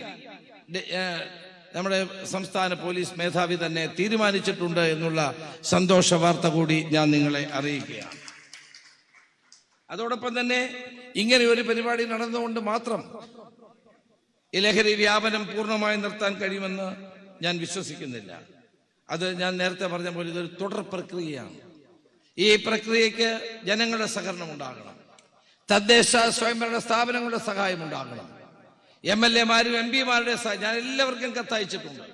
നമ്മുടെ സംസ്ഥാന പോലീസ് മേധാവി തന്നെ തീരുമാനിച്ചിട്ടുണ്ട് എന്നുള്ള സന്തോഷ വാർത്ത കൂടി ഞാൻ നിങ്ങളെ അറിയിക്കുകയാണ്. അതോടൊപ്പം തന്നെ ഇങ്ങനെ ഒരു പരിപാടി നടന്നുകൊണ്ട് മാത്രം ഈ ലഹരി വ്യാപനം പൂർണ്ണമായി നിർത്താൻ കഴിയുമെന്ന് ഞാൻ വിശ്വസിക്കുന്നില്ല. അത് ഞാൻ നേരത്തെ പറഞ്ഞ പോലെ ഇതൊരു തുടർ പ്രക്രിയയാണ്. ഈ പ്രക്രിയയ്ക്ക് ജനങ്ങളുടെ സഹകരണം ഉണ്ടാകണം, തദ്ദേശ സ്വയംഭരണ സ്ഥാപനങ്ങളുടെ സഹായം ഉണ്ടാകണം, MLAമാരും MP മാരുടെ ഞാൻ എല്ലാവർക്കും കത്തയച്ചിട്ടുണ്ട്.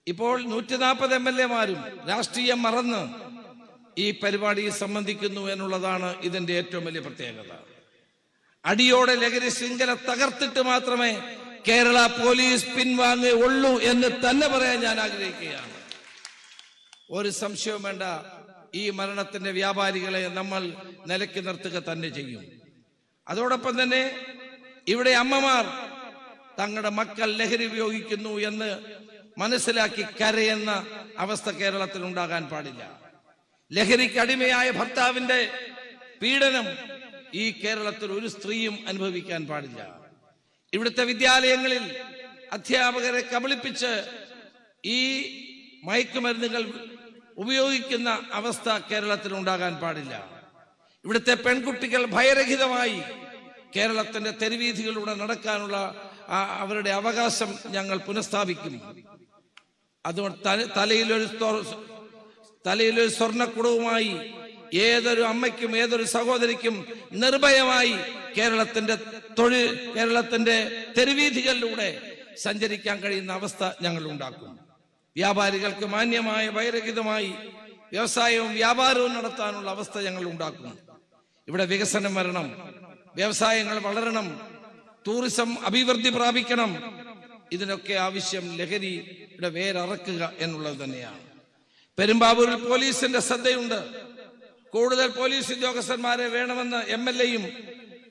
ഇപ്പോൾ 140 MLAമാരും രാഷ്ട്രീയം മറന്ന് ഈ പരിപാടിയിൽ സംബന്ധിക്കുന്നു എന്നുള്ളതാണ് ഇതിന്റെ ഏറ്റവും വലിയ പ്രത്യേകത. അടിയോടെ ലഹരി ശൃംഖല തകർത്തിട്ട് മാത്രമേ കേരള പോലീസ് പിൻവാങ്ങുകയുള്ളൂ എന്ന് തന്നെ പറയാൻ ഞാൻ ആഗ്രഹിക്കുകയാണ്. ഒരു സംശയവും വേണ്ട, ഈ മരണത്തിന്റെ വ്യാപാരികളെ നമ്മൾ നിലയ്ക്ക് നിർത്തുക തന്നെ ചെയ്യും. അതോടൊപ്പം തന്നെ ഇവിടെ അമ്മമാർ തങ്ങളുടെ മക്കൾ ലഹരി ഉപയോഗിക്കുന്നു എന്ന് മനസ്സിലാക്കി കരയുന്ന അവസ്ഥ കേരളത്തിൽ ഉണ്ടാകാൻ പാടില്ല. ലഹരിക്ക് അടിമയായ ഭർത്താവിന്റെ പീഡനം ഈ കേരളത്തിൽ ഒരു സ്ത്രീയും അനുഭവിക്കാൻ പാടില്ല. ഇവിടുത്തെ വിദ്യാലയങ്ങളിൽ അധ്യാപകരെ കബളിപ്പിച്ച് ഈ മയക്കുമരുന്നുകൾ ഉപയോഗിക്കുന്ന അവസ്ഥ കേരളത്തിൽ ഉണ്ടാകാൻ പാടില്ല. ഇവിടുത്തെ പെൺകുട്ടികൾ ഭയരഹിതമായി കേരളത്തിന്റെ തെരുവീഥികളിലൂടെ നടക്കാനുള്ള അവരുടെ അവകാശം ഞങ്ങൾ പുനഃസ്ഥാപിക്കും. അതുകൊണ്ട് തലയിലൊരു സ്വർണ്ണക്കുടവുമായി ഏതൊരു അമ്മയ്ക്കും ഏതൊരു സഹോദരിക്കും നിർഭയമായി കേരളത്തിന്റെ തെരുവീഥികളിലൂടെ സഞ്ചരിക്കാൻ കഴിയുന്ന അവസ്ഥ ഞങ്ങൾ ഉണ്ടാക്കും. വ്യാപാരികൾക്ക് മാന്യമായ ഭയരഹിതമായി വ്യവസായവും വ്യാപാരവും നടത്താനുള്ള അവസ്ഥ ഞങ്ങൾ ഉണ്ടാക്കും. ഇവിടെ വികസനം വരണം, വ്യവസായങ്ങൾ വളരണം, ടൂറിസം അഭിവൃദ്ധി പ്രാപിക്കണം. ഇതിനൊക്കെ ആവശ്യം ലഹരിയുടെ വേരറക്കുക എന്നുള്ളത് തന്നെയാണ്. പെരുമ്പാവൂരിൽ പോലീസിന്റെ ശ്രദ്ധയുണ്ട്. കൂടുതൽ പോലീസ് ഉദ്യോഗസ്ഥന്മാരെ വേണമെന്ന് MLAയും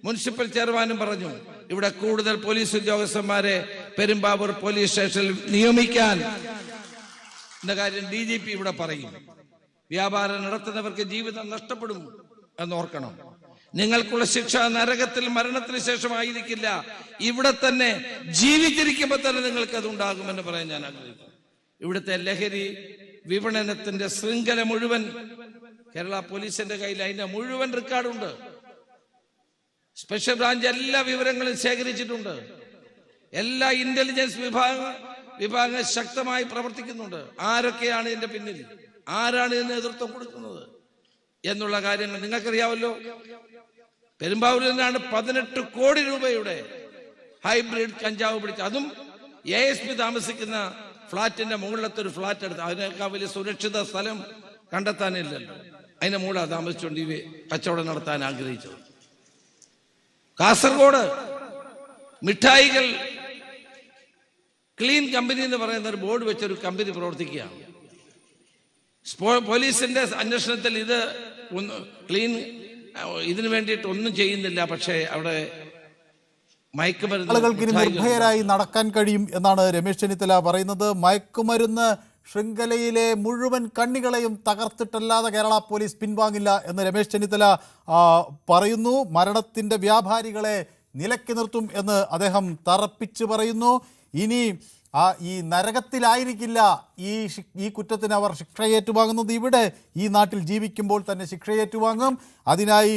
മുനിസിപ്പൽ ചെയർമാനും പറഞ്ഞു. ഇവിടെ കൂടുതൽ പോലീസ് ഉദ്യോഗസ്ഥന്മാരെ പെരുമ്പാവൂർ പോലീസ് സ്റ്റേഷനിൽ നിയമിക്കാൻ എന്ന കാര്യം DGP ഇവിടെ പറയും. വ്യാപാരം നടത്തുന്നവർക്ക് ജീവിതം നഷ്ടപ്പെടും എന്നോർക്കണം. നിങ്ങൾക്കുള്ള ശിക്ഷ നരകത്തിൽ മരണത്തിന് ശേഷമായിരിക്കില്ല, ഇവിടെ തന്നെ ജീവിച്ചിരിക്കുമ്പോൾ തന്നെ നിങ്ങൾക്ക് അത് ഉണ്ടാകുമെന്ന് പറയാൻ ഞാൻ ആഗ്രഹിക്കുന്നു. ഇവിടുത്തെ ലഹരി വിപണനത്തിന്റെ ശൃംഖല മുഴുവൻ കേരള പോലീസിന്റെ കയ്യിൽ അതിന്റെ മുഴുവൻ റെക്കോർഡുണ്ട്. സ്പെഷ്യൽ ബ്രാഞ്ച് എല്ലാ വിവരങ്ങളും ശേഖരിച്ചിട്ടുണ്ട്. എല്ലാ ഇന്റലിജൻസ് വിഭാഗങ്ങൾ ശക്തമായി പ്രവർത്തിക്കുന്നുണ്ട്. ആരൊക്കെയാണ് ഇതിന്റെ പിന്നിൽ, ആരാണ് ഇതിന് നേതൃത്വം കൊടുക്കുന്നത് എന്നുള്ള കാര്യങ്ങൾ നിങ്ങൾക്കറിയാമല്ലോ. പെരുമ്പാവൂരിൽ നിന്നാണ് 18 കോടി രൂപയുടെ ഹൈബ്രിഡ് കഞ്ചാവ് പിടിച്ചത്. അതും ASP താമസിക്കുന്ന ഫ്ളാറ്റിന്റെ മുകളിലത്തെ ഒരു ഫ്ളാറ്റ് എടുത്ത്, അതിനേക്കാൾ വലിയ സുരക്ഷിത സ്ഥലം കണ്ടെത്താനില്ലല്ലോ. അതിന്റെ മുകളിൽ താമസിച്ചുകൊണ്ട് ഈ കച്ചവടം നടത്താൻ ആഗ്രഹിച്ചത്. കാസർഗോഡ് മിഠായികൾ ക്ലീൻ കമ്പനി എന്ന് പറയുന്ന ഒരു ബോർഡ് വെച്ചൊരു കമ്പനി പ്രവർത്തിക്കുകയാണ്. പോലീസിന്റെ അന്വേഷണത്തിൽ ഇത് ഇതിനു വേണ്ടിയിട്ട് ഒന്നും ചെയ്യുന്നില്ല. പക്ഷേ അവിടെ ആളുകൾക്ക് ഇനി നിർഭയരായി നടക്കാൻ കഴിയും എന്നാണ് രമേശ് ചെന്നിത്തല പറയുന്നത്. മയക്കുമരുന്ന് ശൃംഖലയിലെ മുഴുവൻ കണ്ണികളെയും തകർത്തിട്ടല്ലാതെ കേരള പോലീസ് പിൻവാങ്ങില്ല എന്ന് രമേശ് ചെന്നിത്തല പറയുന്നു. മരണത്തിന്റെ വ്യാപാരികളെ നിലയ്ക്ക് നിർത്തും എന്ന് അദ്ദേഹം തറപ്പിച്ച് പറയുന്നു. ഇനി ഈ നരകത്തിലായിരിക്കില്ല ഈ കുറ്റത്തിന് അവർ ശിക്ഷ ഏറ്റുവാങ്ങുന്നത്, ഇവിടെ ഈ നാട്ടിൽ ജീവിക്കുമ്പോൾ തന്നെ ശിക്ഷ ഏറ്റുവാങ്ങും. അതിനായി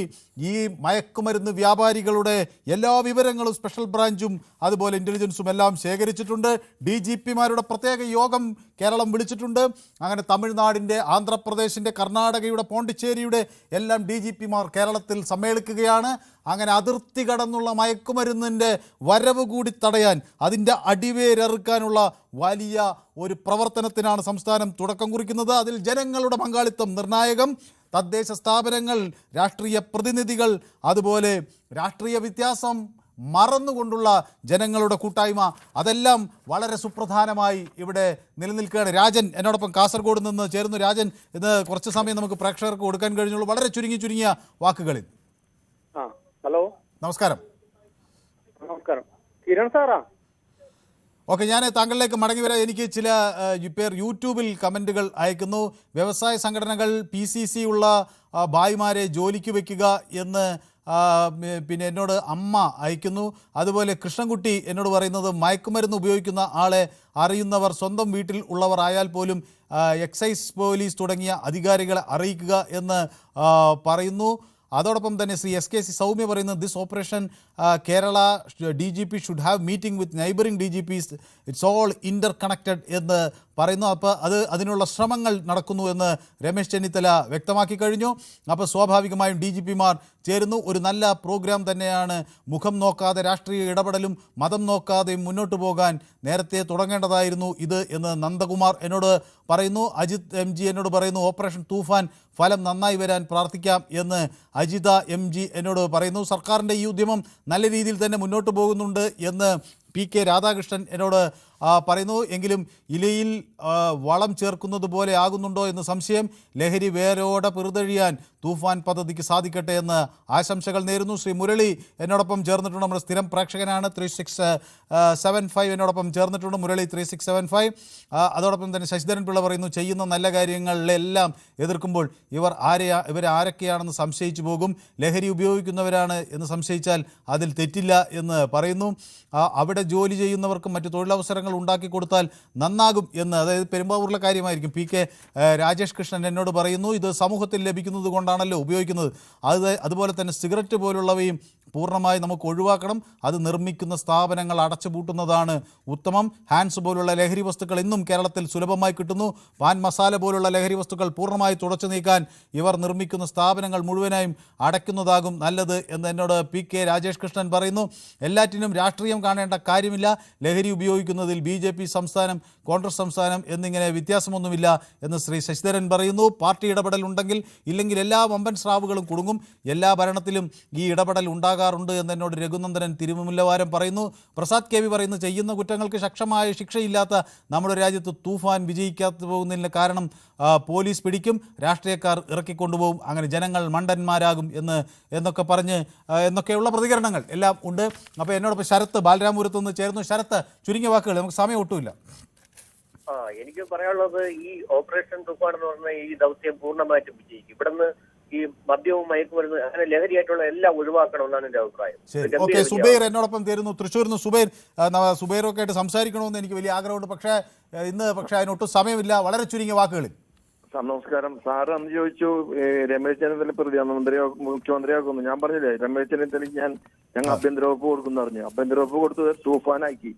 ഈ മയക്കുമരുന്ന് വ്യാപാരികളുടെ എല്ലാ വിവരങ്ങളും സ്പെഷ്യൽ ബ്രാഞ്ചും അതുപോലെ ഇൻ്റലിജൻസും എല്ലാം ശേഖരിച്ചിട്ടുണ്ട്. DGPമാരുടെ പ്രത്യേക യോഗം കേരളം വിളിച്ചിട്ടുണ്ട്. അങ്ങനെ തമിഴ്നാടിൻ്റെ, ആന്ധ്രാപ്രദേശിൻ്റെ, കർണാടകയുടെ, പോണ്ടിച്ചേരിയുടെ എല്ലാം DGPമാർ കേരളത്തിൽ സമ്മേളിക്കുകയാണ്. അങ്ങനെ അതിർത്തി കടന്നുള്ള മയക്കുമരുന്നിൻ്റെ വരവ് കൂടി തടയാൻ, അതിൻ്റെ അടിവേരറുക്കാനുള്ള വലിയ ഒരു പ്രവർത്തനത്തിനാണ് സംസ്ഥാനം തുടക്കം കുറിക്കുന്നത്. അതിൽ ജനങ്ങളുടെ പങ്കാളിത്തം നിർണായകം. തദ്ദേശ സ്ഥാപനങ്ങൾ, രാഷ്ട്രീയ പ്രതിനിധികൾ, അതുപോലെ രാഷ്ട്രീയ വ്യത്യാസം മറന്നുകൊണ്ടുള്ള ജനങ്ങളുടെ കൂട്ടായ്മ, അതെല്ലാം വളരെ സുപ്രധാനമായി ഇവിടെ നിലനിൽക്കുകയാണ്. രാജൻ എന്നോടൊപ്പം കാസർഗോഡ് നിന്ന് ചേരുന്നു. രാജൻ, ഇന്ന് കുറച്ച് സമയം നമുക്ക് പ്രേക്ഷകർക്ക് കൊടുക്കാൻ കഴിഞ്ഞുള്ളൂ, വളരെ ചുരുങ്ങിയ വാക്കുകളിൽ. ഹലോ, നമസ്കാരം. നമസ്കാരം. കിരൺ സാറാ? ഓക്കെ, ഞാൻ താങ്കളിലേക്ക് മടങ്ങി വരാം. എനിക്ക് ചില പേർ യൂട്യൂബിൽ കമൻറ്റുകൾ അയക്കുന്നു. വ്യവസായ സംഘടനകൾ PCC ഉള്ള ഭായിമാരെ ജോലിക്ക് വയ്ക്കുക എന്ന് പിന്നെ എന്നോട് അമ്മ അയക്കുന്നു. അതുപോലെ കൃഷ്ണൻകുട്ടി എന്നോട് പറയുന്നത് മയക്കുമരുന്ന് ഉപയോഗിക്കുന്ന ആളെ അറിയുന്നവർ സ്വന്തം വീട്ടിൽ ഉള്ളവർ ആയാൽ പോലും എക്സൈസ് പോലീസ് തുടങ്ങിയ അധികാരികളെ അറിയിക്കുക എന്ന് പറയുന്നു. അതോടൊപ്പം തന്നെ ശ്രീ SKC സൗമ്യ പറയുന്നത് this operation Kerala DGP should have meeting with neighbouring DGPs, it's all inter connected എന്ന് പറയുന്നു. അപ്പോൾ അതിനുള്ള ശ്രമങ്ങൾ നടക്കുന്നു എന്ന് രമേശ് ചെന്നിത്തല വ്യക്തമാക്കി കഴിഞ്ഞു. അപ്പോൾ സ്വാഭാവികമായും DGPമാർ ചേരുന്നു. ഒരു നല്ല പ്രോഗ്രാം തന്നെയാണ്. മുഖം നോക്കാതെ രാഷ്ട്രീയ ഇടപെടലും മതം നോക്കാതെയും മുന്നോട്ട് പോകാൻ നേരത്തെ തുടങ്ങേണ്ടതായിരുന്നു ഇത് എന്ന് നന്ദകുമാർ എന്നോട് പറയുന്നു. അജിത് MG എന്നോട് പറയുന്നു ഓപ്പറേഷൻ തൂഫാൻ ഫലം നന്നായി വരാൻ പ്രാർത്ഥിക്കാം എന്ന് അജിത MG എന്നോട് പറയുന്നു. സർക്കാരിൻ്റെ ഈ ഉദ്യമം നല്ല രീതിയിൽ തന്നെ മുന്നോട്ട് പോകുന്നുണ്ട് എന്ന് PK രാധാകൃഷ്ണൻ എന്നോട് പറയുന്നു. എങ്കിലും ഇലയിൽ വളം ചേർക്കുന്നത് പോലെ ആകുന്നുണ്ടോ എന്ന് സംശയം. ലഹരി വേരോടെ പിറുതഴിയാൻ തൂഫാൻ പദ്ധതിക്ക് സാധിക്കട്ടെ എന്ന് ആശംസകൾ നേരുന്നു. ശ്രീ മുരളി എന്നോടൊപ്പം ചേർന്നിട്ടുണ്ട്. നമ്മുടെ സ്ഥിരം പ്രേക്ഷകനാണ്. 3675 എന്നോടൊപ്പം ചേർന്നിട്ടുണ്ട്. മുരളി 3675. അതോടൊപ്പം തന്നെ ശശിധരൻ പിള്ള പറയുന്നു ചെയ്യുന്ന നല്ല കാര്യങ്ങളിലെല്ലാം എതിർക്കുമ്പോൾ ഇവർ ആരൊക്കെയാണെന്ന് സംശയിച്ചു പോകും. ലഹരി ഉപയോഗിക്കുന്നവരാണ് എന്ന് സംശയിച്ചാൽ അതിൽ തെറ്റില്ല എന്ന് പറയുന്നു. അവിടെ ജോലി ചെയ്യുന്നവർക്കും മറ്റ് തൊഴിലവസരങ്ങൾ ഉണ്ടാക്കി കൊടുത്താൽ നന്നാകും എന്ന്, അതായത് പെരുമ്പാവൂരിലെ കാര്യമായിരിക്കും. PK രാജേഷ് കൃഷ്ണൻ എന്നോട് പറയുന്നു ഇത് സമൂഹത്തിൽ ലഭിക്കുന്നത് കൊണ്ടാണല്ലോ ഉപയോഗിക്കുന്നത്. അതുപോലെ തന്നെ സിഗരറ്റ് പോലുള്ളവയും പൂർണ്ണമായി നമുക്ക് ഒഴിവാക്കണം. അത് നിർമ്മിക്കുന്ന സ്ഥാപനങ്ങൾ അടച്ചുപൂട്ടുന്നതാണ് ഉത്തമം. ഹാൻഡ്സ് പോലുള്ള ലഹരി വസ്തുക്കൾ ഇന്നും കേരളത്തിൽ സുലഭമായി കിട്ടുന്നു. പാൻ മസാല പോലുള്ള ലഹരി വസ്തുക്കൾ പൂർണ്ണമായി തുടച്ചു നീക്കാൻ ഇവർ നിർമ്മിക്കുന്ന സ്ഥാപനങ്ങൾ മുഴുവനായും അടയ്ക്കുന്നതാകും നല്ലത് എന്ന് എന്നോട് PK രാജേഷ് കൃഷ്ണൻ പറയുന്നു. എല്ലാറ്റിനും രാഷ്ട്രീയം കാണേണ്ട കാര്യമില്ല. ലഹരി ഉപയോഗിക്കുന്നതിൽ BJP സംസ്ഥാനം, കോൺഗ്രസ് സംസ്ഥാനം എന്നിങ്ങനെ വ്യത്യാസമൊന്നുമില്ല എന്ന് ശ്രീ ശശിധരൻ പറയുന്നു. പാർട്ടി ഇടപെടൽ ഉണ്ടെങ്കിൽ ഇല്ലെങ്കിൽ എല്ലാ വമ്പൻ സ്രാവുകളും കുടുങ്ങും. എല്ലാ ഭരണത്തിലും ഈ ഇടപെടൽ ഉണ്ടാകാറുണ്ട് എന്ന് എന്നോട് രഘുനന്ദനൻ തിരുമുല്ലവാരം പറയുന്നു. പ്രസാദ് KV പറയുന്നു ചെയ്യുന്ന കുറ്റങ്ങൾക്ക് ശക്തമായ ശിക്ഷയില്ലാത്ത നമ്മുടെ രാജ്യത്ത് തൂഫാൻ വിജയിക്കാത്ത പോകുന്നതിന് കാരണം പോലീസ് പിടിക്കും, രാഷ്ട്രീയക്കാർ ഇറക്കിക്കൊണ്ടുപോകും, അങ്ങനെ ജനങ്ങൾ മണ്ടന്മാരാകും എന്നൊക്കെയുള്ള പ്രതികരണങ്ങൾ എല്ലാം ഉണ്ട്. അപ്പോൾ എന്നോടൊപ്പം ശരത്ത് ബാലരാമപുരത്ത് നിന്ന് ചേർന്നു. ശരത്ത്, ചുരുങ്ങിയ വാക്കുകൾ, നമുക്ക് സമയം ഒട്ടുമില്ല. എനിക്ക് പറയാനുള്ളത് ഈ ഓപ്പറേഷൻ തുഫാൻ എന്ന് പറഞ്ഞ ഈ ദൗത്യം പൂർണ്ണമായിട്ടും വിജയിക്കും. ഇവിടുന്ന് ഈ മദ്യവും മയക്കുമരുന്ന് അങ്ങനെ ലഹരിയായിട്ടുള്ള എല്ലാം ഒഴിവാക്കണമെന്നാണ് എന്റെ അഭിപ്രായം. ഓക്കെ, സുബൈർ എന്നോടൊപ്പം ചേരുന്നു തൃശ്ശൂരിൽ നിന്ന്. സുബൈറൊക്കെ ആയിട്ട് സംസാരിക്കണമെന്ന് എനിക്ക് വലിയ ആഗ്രഹമുണ്ട്. പക്ഷേ അതിനൊട്ടും സമയമില്ല. വളരെ ചുരുങ്ങിയ വാക്കുകളിൽ. നമസ്കാരം. സാറ് അന്ന് ചോദിച്ചു രമേശ് ചെന്നിത്തല പ്രധാനമന്ത്രിയോ മുഖ്യമന്ത്രിയാക്കുന്നു. ഞാൻ പറഞ്ഞില്ലേ രമേശ് ചെന്നിത്തലയ്ക്ക് ഞങ്ങൾ ആഭ്യന്തര വകുപ്പ് കൊടുക്കുന്നു പറഞ്ഞു. ആഭ്യന്തര വകുപ്പ് കൊടുത്തത് തൂഫാനാക്കി.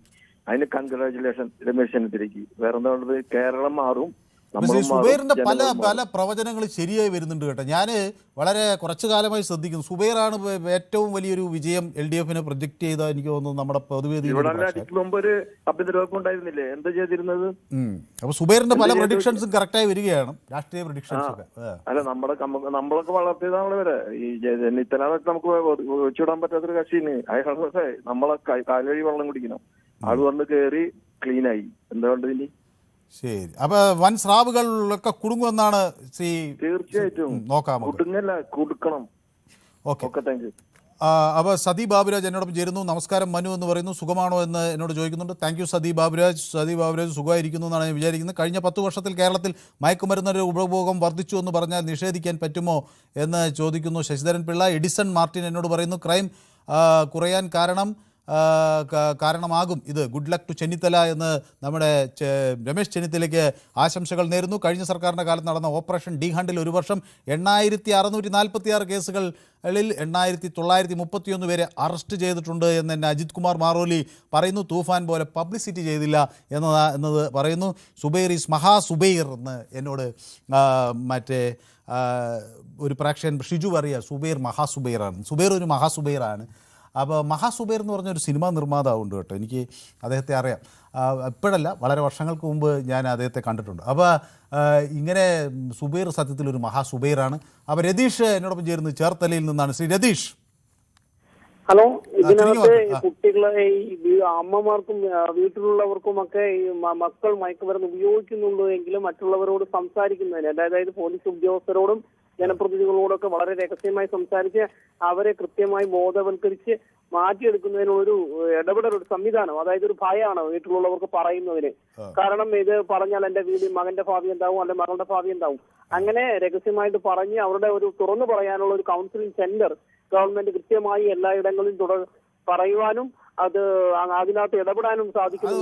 അതിന് കൺഗ്രാജുലേഷൻ രമേശ് ചെന്നിത്തലയ്ക്ക്. വേറെ എന്താ ഉള്ളത്, കേരളം മാറും. സുബൈറിന്റെ പല പ്രവചനങ്ങൾ ശരിയായി വരുന്നുണ്ട് കേട്ടോ. ഞാൻ വളരെ കുറച്ചു കാലമായി ശ്രദ്ധിക്കുന്നു. സുബൈറാണ് ഏറ്റവും വലിയൊരു വിജയം LDF പ്രൊജക്ട് ചെയ്ത എനിക്ക് തോന്നുന്നു നമ്മുടെ പൊതുവേദി. മുമ്പ് ഒരു ആഭ്യന്തര വകുപ്പ് ഉണ്ടായിരുന്നില്ലേ, എന്താ ചെയ്തിരുന്നത്? അപ്പൊ സുബൈറിന്റെ പല പ്രഡിക്ഷൻസും കറക്റ്റായി വരികയാണ്, രാഷ്ട്രീയ പ്രഡിക്ഷൻസ് ഒക്കെ. അല്ല, നമ്മളൊക്കെ വളർത്തിയതാണ് ഇവരെ. ഈ ചെന്നിത്തലൊക്കെ നമുക്ക് വെച്ചിടാൻ പറ്റാത്തൊരു കക്ഷിന്. അയാളൊക്കെ നമ്മളെ കാലുവഴി വെള്ളം കുടിക്കണം. ആള് വന്ന് കയറി ക്ലീനായി. എന്താ വേണ്ടത് ഇനി? ശരി, അപ്പൊ വൻ സ്രാവുകളൊക്കെ കുടുങ്ങുമെന്നാണ് ശ്രീ. തീർച്ചയായിട്ടും നോക്കാം, കുടുങ്ങല്ല, കൊടുക്കണം. Okay, thank you. അപ്പോൾ സതി ബാബുരാജ് എന്നോടൊപ്പം ചേരുന്നു. നമസ്കാരം മനു എന്ന് പറയുന്നു. സുഖമാണോ എന്ന് എന്നോട് ചോദിക്കുന്നുണ്ട്. Thank you Sathi Baburaj. സുഖമായിരിക്കുന്നു എന്നാണ് ഞാൻ വിചാരിക്കുന്നത്. കഴിഞ്ഞ 10 വർഷത്തിൽ കേരളത്തിൽ മയക്കുമരുന്നിൻ്റെ ഉപഭോഗം വർദ്ധിച്ചു എന്ന് പറഞ്ഞാൽ നിഷേധിക്കാൻ പറ്റുമോ എന്ന് ചോദിക്കുന്നു ശശിധരൻ പിള്ള. എഡിസൺ മാർട്ടിൻ എന്നോട് പറയുന്നു ക്രൈം കുറയാൻ കാരണം കാരണമാകും ഇത്. ഗുഡ് ലക്ക് ടു ചെന്നിത്തല എന്ന് നമ്മുടെ രമേശ് ചെന്നിത്തലയ്ക്ക് ആശംസകൾ നേരുന്നു. കഴിഞ്ഞ സർക്കാരിൻ്റെ കാലത്ത് നടന്ന ഓപ്പറേഷൻ ഡി ഹണ്ടിൽ ഒരു വർഷം 8646 കേസുകളിൽ 8931 പേരെ അറസ്റ്റ് ചെയ്തിട്ടുണ്ട് എന്ന് തന്നെ അജിത് കുമാർ മാറോലി പറയുന്നു. തൂഫാൻ പോലെ പബ്ലിസിറ്റി ചെയ്തില്ല എന്നത് പറയുന്നു. സുബൈർ ഈസ് മഹാ സുബൈർ എന്ന് എന്നോട് മറ്റേ ഒരു പ്രേക്ഷകൻ ഷിജു പറയുക സുബൈർ മഹാസുബൈറാണ്. സുബൈർ ഒരു മഹാസുബൈറാണ്. അപ്പോൾ മഹാസുബൈർ എന്ന് പറഞ്ഞൊരു സിനിമാ നിർമ്മാതാവുണ്ട് കേട്ടോ, എനിക്ക് അദ്ദേഹത്തെ അറിയാം. ഇപ്പോഴല്ല, വളരെ വർഷങ്ങൾക്ക് മുമ്പ് ഞാൻ അദ്ദേഹത്തെ കണ്ടിട്ടുണ്ട്. അപ്പോൾ ഇങ്ങനെ സുബൈർ സത്യത്തിൽ ഒരു മഹാസുബൈറാണ്. അപ്പോൾ രതീഷ് എന്നോടൊപ്പം ചേരുന്നു ചേർത്തലയിൽ നിന്നാണ്. ശ്രീ രതീഷ്. ഹലോ. ഇതിനകത്ത് കുട്ടികളെ ഈ അമ്മമാർക്കും വീട്ടിലുള്ളവർക്കും ഒക്കെ ഈ മക്കൾ മയക്കുമരുന്ന് ഉപയോഗിക്കുന്നുണ്ടോ എങ്കിലും മറ്റുള്ളവരോട് സംസാരിക്കുന്നതിന്, അതായത് പോലീസ് ഉദ്യോഗസ്ഥരോടും ജനപ്രതിനിധികളോടൊക്കെ വളരെ രഹസ്യമായി സംസാരിച്ച് അവരെ കൃത്യമായി ബോധവൽക്കരിച്ച് മാറ്റിയെടുക്കുന്നതിനൊരു ഇടപെടൽ, ഒരു സംവിധാനം, അതായത് ഒരു ഭയമാണ് വീട്ടിലുള്ളവർക്ക് പറയുന്നതിന്. കാരണം ഇത് പറഞ്ഞാൽ എന്റെ മകന്റെ ഭാവി എന്താവും, അല്ലെ മകളുടെ ഭാവി എന്താവും, അങ്ങനെ രഹസ്യമായിട്ട് പറഞ്ഞ് അവരുടെ ഒരു തുറന്നു പറയാനുള്ള ഒരു കൗൺസിലിംഗ് സെന്റർ ഗവൺമെന്റ് കൃത്യമായി എല്ലായിടങ്ങളിലും പറയുവാനും അത് അതിനകത്ത് ഇടപെടാനും സാധിക്കുന്ന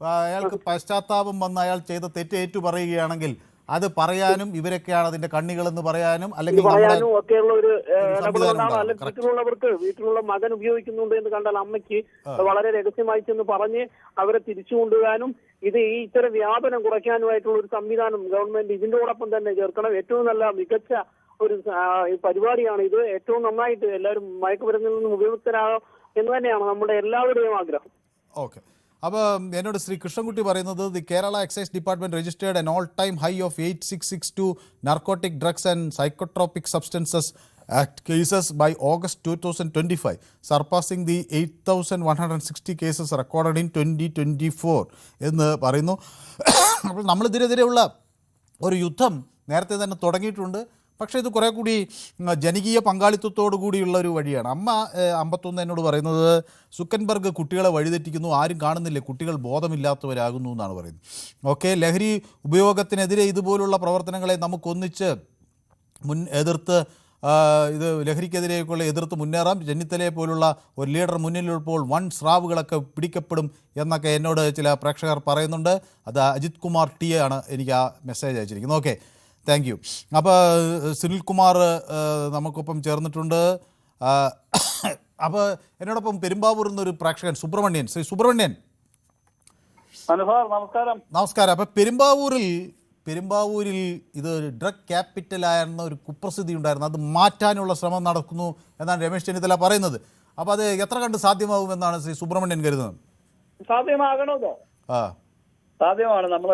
അയാൾക്ക് പശ്ചാത്താപം വന്ന് അയാൾ ചെയ്ത തെറ്റ് ഏറ്റു പറയുകയാണെങ്കിൽ അത് പറയാനും ഇവരൊക്കെയാണ് അതിന്റെ കണ്ണികളെന്ന് പറയാനും അല്ലെങ്കിൽ ഒക്കെയുള്ള ഒരു ഇടപെടലാണ്. അല്ലെങ്കിൽ വീട്ടിലുള്ള മകൻ ഉപയോഗിക്കുന്നുണ്ട് എന്ന് കണ്ടാൽ അമ്മയ്ക്ക് വളരെ രഹസ്യമായി ചെന്ന് പറഞ്ഞ് അവരെ തിരിച്ചു കൊണ്ടുവരാനും ഇത് ഈ ഇത്തരം വ്യാപനം കുറയ്ക്കാനുമായിട്ടുള്ള ഒരു സംവിധാനം ഗവൺമെന്റ് ഇതിനോടൊപ്പം തന്നെ ചേർക്കണം. ഏറ്റവും നല്ല മികച്ച ഒരു പരിപാടിയാണ് ഇത്. ഏറ്റവും നന്നായിട്ട് എല്ലാവരും മയക്കുമരുന്നിൽ നിന്നും ഉപയുക്തരാകും എന്ന് തന്നെയാണ് നമ്മുടെ എല്ലാവരുടെയും ആഗ്രഹം. ഓക്കെ. അപ്പോൾ എന്നോട് ശ്രീ കൃഷ്ണൻകുട്ടി പറയുന്നത് the Kerala excise department registered an all-time high of 8662 narcotic drugs and psychotropic substances Act cases by August 2025, surpassing the 8,160 cases recorded in 2024 എന്ന് പറയുന്നു. അപ്പോൾ നമ്മളിതിനെതിരെയുള്ള ഒരു യുദ്ധം നേരത്തെ തന്നെ തുടങ്ങിയിട്ടുണ്ട്. പക്ഷേ ഇത് കുറേ കൂടി ജനകീയ പങ്കാളിത്തത്തോടു കൂടിയുള്ള ഒരു വഴിയാണ്. അമ്മ 51 എന്നോട് പറയുന്നത് സുക്കൻബർഗ് കുട്ടികളെ വഴിതെറ്റിക്കുന്നു, ആരും കാണുന്നില്ല, കുട്ടികൾ ബോധമില്ലാത്തവരാകുന്നു എന്നാണ് പറയുന്നത്. ഓക്കെ, ലഹരി ഉപയോഗത്തിനെതിരെ ഇതുപോലുള്ള പ്രവർത്തനങ്ങളെ നമുക്കൊന്നിച്ച് എതിർത്ത് ഇത് ലഹരിക്കെതിരെയൊക്കെയുള്ള എതിർത്ത് മുന്നേറാം. ചെന്നിത്തലയെ പോലുള്ള ഒരു ലീഡർ മുന്നിലുള്ളപ്പോൾ വൺ സ്രാവുകളൊക്കെ പിടിക്കപ്പെടും എന്നൊക്കെ എന്നോട് ചില പ്രേക്ഷകർ പറയുന്നുണ്ട്. അത് അജിത് കുമാർ ടി ആണ് എനിക്ക് ആ മെസ്സേജ് അയച്ചിരിക്കുന്നത്. Okay, thank you. അപ്പോൾ സുനിൽകുമാർ നമുക്കൊപ്പം ചേർന്നിട്ടുണ്ട്. അപ്പോൾ എന്നോടൊപ്പം പെരുമ്പാവൂരിൽ നിന്നൊരു പ്രേക്ഷകൻ സുബ്രഹ്മണ്യൻ. ശ്രീ സുബ്രഹ്മണ്യൻ, നമസ്കാരം. നമസ്കാരം. അപ്പോൾ പെരുമ്പാവൂരിൽ ഇത് ഡ്രഗ് ക്യാപിറ്റലായിരുന്ന ഒരു കുപ്രസിദ്ധി ഉണ്ടായിരുന്നു, അത് മാറ്റാനുള്ള ശ്രമം നടക്കുന്നു എന്നാണ് രമേശ് ചെന്നിത്തല പറയുന്നത്. അപ്പോൾ അത് എത്ര കണ്ട് സാധ്യമാകുമെന്നാണ് ശ്രീ സുബ്രഹ്മണ്യൻ കരുതുന്നത്? സാധ്യമാകണോ? സാധ്യമാണ്. നമ്മൾ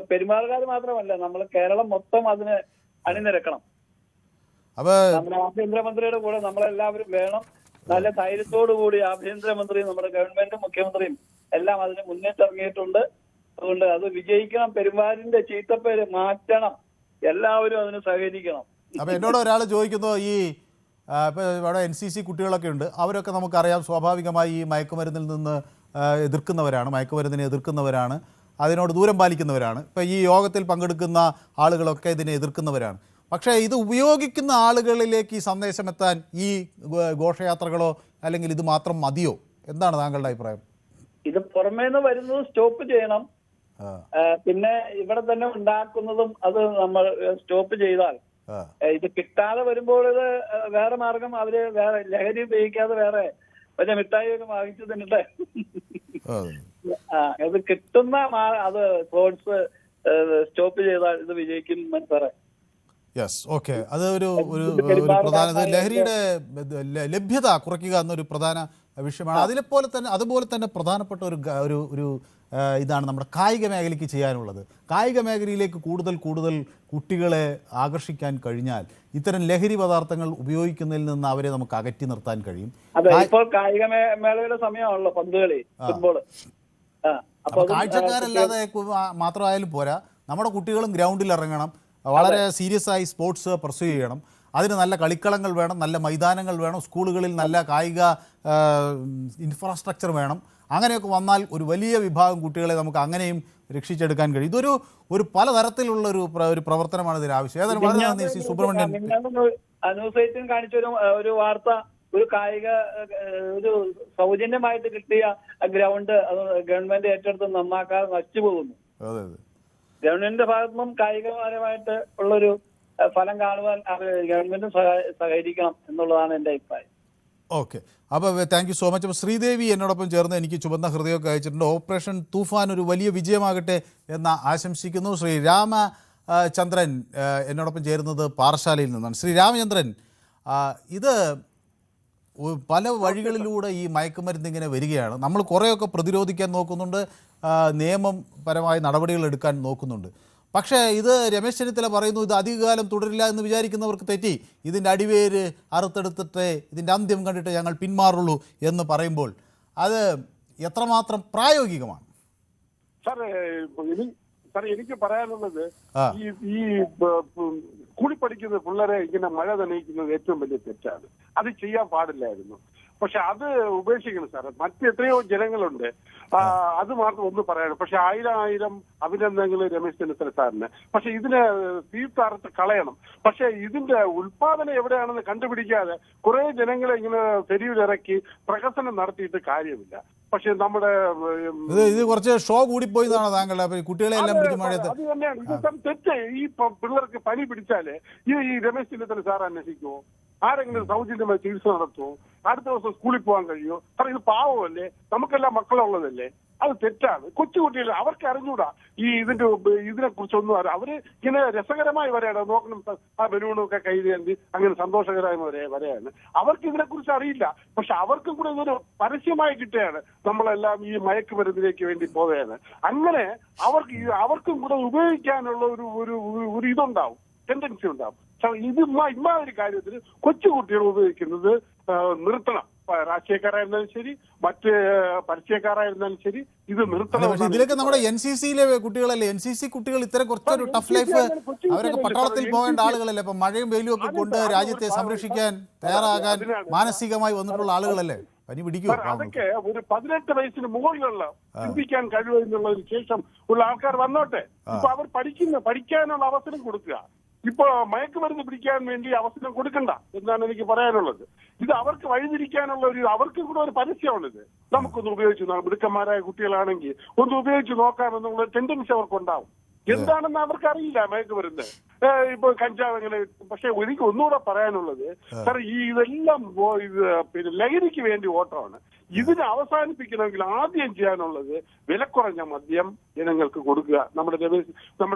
പെരുമാറുകാർ മാത്രമല്ല, നമ്മൾ കേരളം മൊത്തം അതിന് അണിനിരക്കണം. നമ്മുടെ ആഭ്യന്തരമന്ത്രിയുടെ കൂടെ നമ്മളെല്ലാവരും വേണം. നല്ല ധൈര്യത്തോടു കൂടി ആഭ്യന്തരമന്ത്രിയും നമ്മുടെ ഗവൺമെന്റും മുഖ്യമന്ത്രിയും എല്ലാം അതിന് മുന്നിട്ടിറങ്ങിയിട്ടുണ്ട്. അതുകൊണ്ട് അത് വിജയിക്കണം. പെരുമാറിന്റെ ചീത്തപ്പേര് മാറ്റണം. എല്ലാവരും അതിന് സഹകരിക്കണം. അപ്പോൾ എന്നോട് ഒരാൾ ചോദിക്കുന്നു, ഈ ഇപ്പോൾ ഇവിടെ NCC കുട്ടികളൊക്കെ ഉണ്ട്, അവരൊക്കെ നമുക്കറിയാം സ്വാഭാവികമായി ഈ മയക്കുമരുന്നിൽ നിന്ന് മയക്കുമരുന്നിനെ എതിർക്കുന്നവരാണ്, അതിനോട് ദൂരം പാലിക്കുന്നവരാണ്. ഇപ്പോൾ ഈ യോഗത്തിൽ പങ്കെടുക്കുന്ന ആളുകളൊക്കെ ഇതിനെ എതിർക്കുന്നവരാണ്. പക്ഷേ ഇത് ഉപയോഗിക്കുന്ന ആളുകളിലേക്ക് ഈ സന്ദേശം എത്താൻ ഈ ഘോഷയാത്രകളോ അല്ലെങ്കിൽ ഇത് മാത്രം മതിയോ? എന്താണ് താങ്കളുടെ അഭിപ്രായം? ഇത് പുറമേന്ന് വരുന്നത് സ്റ്റോപ്പ് ചെയ്യണം. പിന്നെ ഇവിടെ തന്നെ ഉണ്ടാക്കുന്നതും അത് നമ്മൾ സ്റ്റോപ്പ് ചെയ്താൽ, ഇത് കിട്ടാതെ വരുമ്പോൾ ഇത് വേറെ മാർഗം, അവര് വേറെ ലഹരി ഉപയോഗിക്കാതെ വേറെ വലിയ മിഠായിയൊക്കെ വാങ്ങിച്ചു തന്നിട്ട് ഇത് കിട്ടുന്ന അത് സ്പോർട്സ് സ്റ്റോപ്പ് ചെയ്താൽ ഇത് വിജയിക്കും മനസ്സിലായി. Yes, okay. അത് ഒരു പ്രധാന ലഹരിയുടെ ലഭ്യത കുറയ്ക്കുക എന്നൊരു പ്രധാന വിഷയമാണ്. അതുപോലെ തന്നെ പ്രധാനപ്പെട്ട ഒരു ഇതാണ് നമ്മുടെ കായിക മേഖലയ്ക്ക് ചെയ്യാനുള്ളത്. കായിക മേഖലയിലേക്ക് കൂടുതൽ കുട്ടികളെ ആകർഷിക്കാൻ കഴിഞ്ഞാൽ ഇത്തരം ലഹരി പദാർത്ഥങ്ങൾ ഉപയോഗിക്കുന്നതിൽ നിന്ന് അവരെ നമുക്ക് അകറ്റി നിർത്താൻ കഴിയും. ഇപ്പോൾ കായിക മേളയുടെ സമയമാണല്ലോ, പന്തുകളി, ഫുട്ബോൾ. കാഴ്ചക്കാരല്ലാതെ മാത്രമായാലും പോരാ, നമ്മുടെ കുട്ടികളും ഗ്രൗണ്ടിൽ ഇറങ്ങണം, വളരെ സീരിയസ് ആയി സ്പോർട്സ് പെർസ്യൂ ചെയ്യണം. അതിന് നല്ല കളിക്കളങ്ങൾ വേണം, നല്ല മൈതാനങ്ങൾ വേണം, സ്കൂളുകളിൽ നല്ല കായിക ഇൻഫ്രാസ്ട്രക്ചർ വേണം. അങ്ങനെയൊക്കെ വന്നാൽ ഒരു വലിയ വിഭാഗം കുട്ടികളെ നമുക്ക് അങ്ങനെയും രക്ഷിച്ചെടുക്കാൻ കഴിയും. ഇതൊരു പലതരത്തിലുള്ള ഒരു പ്രവർത്തനമാണ് ഇതിന് ആവശ്യം. ഏതായാലും വളരെ നന്ദി ശ്രീ സുബ്രഹ്മണ്യൻ. ന്യൂസ് 18 കാണിച്ച ഒരു വാർത്ത, ഒരു കായിക ഒരു സൗജന്യമായിട്ട് കിട്ടിയ ഗ്രൗണ്ട് ഗവൺമെന്റ് ഏറ്റെടുത്ത് നന്നാക്കാതെ നശിച്ചു പോകുന്നു. ഗവൺമെന്റിന്റെ ഭാഗത്തുനിന്നും കായികപരമായിട്ട് ഉള്ളൊരു ഫലം കാണുവാൻ ഗവൺമെന്റും സഹകരിക്കണം എന്നുള്ളതാണ് എൻ്റെ അഭിപ്രായം. ഓക്കെ, അപ്പോൾ താങ്ക് യു സോ മച്ച്. അപ്പോൾ ശ്രീദേവി എന്നോടൊപ്പം ചേർന്ന് എനിക്ക് ചുവന്ന ഹൃദയമൊക്കെ അയച്ചിട്ടുണ്ട്. ഓപ്പറേഷൻ തൂഫാൻ ഒരു വലിയ വിജയമാകട്ടെ എന്ന് ആശംസിക്കുന്നു. ശ്രീ രാമചന്ദ്രൻ എന്നോടൊപ്പം ചേരുന്നത് പാറശാലയിൽ നിന്നാണ്. ശ്രീ രാമചന്ദ്രൻ, ഇത് പല വഴികളിലൂടെ ഈ മയക്കുമരുന്ന് ഇങ്ങനെ വരികയാണ്. നമ്മൾ കുറേയൊക്കെ പ്രതിരോധിക്കാൻ നോക്കുന്നുണ്ട്, നിയമപരമായ നടപടികൾ എടുക്കാൻ നോക്കുന്നുണ്ട്. പക്ഷേ ഇത് രമേശ് ചെന്നിത്തല പറയുന്നു ഇത് അധികകാലം തുടരില്ല എന്ന് വിചാരിക്കുന്നവർക്ക് തെറ്റി, ഇതിൻ്റെ അടിവേര് അറുത്തെടുത്തിട്ട് ഇതിൻ്റെ അന്ത്യം കണ്ടിട്ട് ഞങ്ങൾ പിന്മാറുള്ളൂ എന്ന് പറയുമ്പോൾ അത് എത്രമാത്രം പ്രായോഗികമാണ്? സാർ എനിക്ക് പറയാനുള്ളത്, ഈ സ്കൂളിൽ പഠിക്കുന്ന പിള്ളേരെ ഇങ്ങനെ മഴ നനയിക്കുന്നത് ഏറ്റവും വലിയ തെറ്റാണ്. അത് ചെയ്യാൻ പാടില്ലായിരുന്നു. പക്ഷെ അത് ഉപേക്ഷിക്കണം സാർ. മറ്റെത്രയോ ജനങ്ങളുണ്ട്, അത് മാത്രം ഒന്ന് പറയണം. പക്ഷെ 1000 അഭിനന്ദനങ്ങൾ രമേശ് ചെന്നിത്തല സാറിന്. പക്ഷെ ഇതിനെ തീർത്താർത്ത് കളയണം. പക്ഷെ ഇതിന്റെ ഉൽപാദനം എവിടെയാണെന്ന് കണ്ടുപിടിക്കാതെ കുറെ ജനങ്ങളെ ഇങ്ങനെ തെരുവിലിറക്കി പ്രഹസനം നടത്തിയിട്ട് കാര്യമില്ല. പക്ഷെ നമ്മുടെ ഇത് കുറച്ച് ഷോ കൂടിപ്പോയി എന്നാണ് താങ്കളുടെ കുട്ടികളെ എല്ലാം അത് തന്നെയാണ് ഇത് തെറ്റ്. ഈ പിള്ളേർക്ക് പനി പിടിച്ചാല് ഈ രമേശ് ചെന്നിത്തല സാർ അന്വേഷിക്കുമോ? ആരെങ്കിലും സൗജന്യമായി ചികിത്സ നടത്തുമോ? അടുത്ത ദിവസം സ്കൂളിൽ പോകാൻ കഴിയുമോ? സാർ ഇത് പാവമല്ലേ? നമുക്കെല്ലാം മക്കളുള്ളതല്ലേ? അത് തെറ്റാണ്. കൊച്ചുകുട്ടികൾ അവർക്ക് അറിഞ്ഞൂടാ ഇതിനെ കുറിച്ചൊന്നും അവര് ഇങ്ങനെ രസകരമായി വരെയാണ് നോക്കണം. ആ ബലൂണൊക്കെ കൈതേന്തി അങ്ങനെ സന്തോഷകരമായി വരെയാണ്. അവർക്ക് ഇതിനെ കുറിച്ച് അറിയില്ല. പക്ഷെ അവർക്കും കൂടെ ഇതൊരു പരസ്യമായി കിട്ടുകയാണ്. നമ്മളെല്ലാം ഈ മയക്കുമരുന്നിലേക്ക് വേണ്ടി പോവുകയാണ്. അങ്ങനെ അവർക്കും കൂടെ ഉപയോഗിക്കാനുള്ള ഒരു ഇതുണ്ടാവും, ടെൻഡൻസി ഉണ്ടാവും. ഇത് ഇമാതിരി കാര്യത്തിൽ കൊച്ചുകുട്ടികൾ ഉപയോഗിക്കുന്നത് നിർത്തണം. രാഷ്ട്രീയക്കാരായിരുന്നാലും ശരി, മറ്റ് പരിചയക്കാരായിരുന്നാലും ശരി, ഇത് നിർത്തണം. ഇതിലൊക്കെ നമ്മുടെ NCCയിലെ കുട്ടികളല്ലേ? NCC കുട്ടികൾ ഇത്തരം കുറച്ചൊരു ടഫ് ലൈഫ്, അവരൊക്കെ പട്ടാളത്തിൽ പോകേണ്ട ആളുകളല്ലേ? അപ്പൊ മഴയും വെയിലും ഒക്കെ കൊണ്ട് രാജ്യത്തെ സംരക്ഷിക്കാൻ തയ്യാറാകാൻ മാനസികമായി വന്നിട്ടുള്ള ആളുകളല്ലേ? പനി പിടിക്കും. അതൊക്കെ ഒരു 18 വയസ്സിന് മുകളിലുള്ള ചിന്തിക്കാൻ കഴിവെന്നുള്ള ഒരു ശേഷം ഉള്ള ആൾക്കാർ വന്നോട്ടെ. ഇപ്പൊ അവർ പഠിക്കാനുള്ള അവസരം കൊടുക്കുക. ഇപ്പൊ മയക്കുമരുന്ന് പിടിക്കാൻ വേണ്ടി അവസരം കൊടുക്കണ്ട എന്നാണ് എനിക്ക് പറയാനുള്ളത്. ഇത് അവർക്ക് വഴിതിരിക്കാനുള്ള അവർക്ക് കൂടെ ഒരു പരസ്യമാണിത്. നമുക്കൊന്ന് ഉപയോഗിച്ച് മിടുക്കന്മാരായ കുട്ടികളാണെങ്കിൽ ഒന്ന് ഉപയോഗിച്ച് നോക്കാമെന്നുള്ള ടെൻഡൻസി അവർക്കുണ്ടാവും. എന്താണെന്ന് അവർക്കറിയില്ല മയക്കുമരുന്ന്, ഇപ്പൊ കഞ്ചാവ് അങ്ങനെ. പക്ഷെ എനിക്ക് ഒന്നുകൂടെ പറയാനുള്ളത് സാർ, ഇതെല്ലാം പിന്നെ ലഹരിക്ക് വേണ്ടി ഓട്ടമാണ്. ഇതിനെ അവസാനിപ്പിക്കണമെങ്കിൽ ആദ്യം ചെയ്യാനുള്ളത് വിലക്കുറഞ്ഞ മദ്യം ജനങ്ങൾക്ക് കൊടുക്കുക. നമ്മുടെ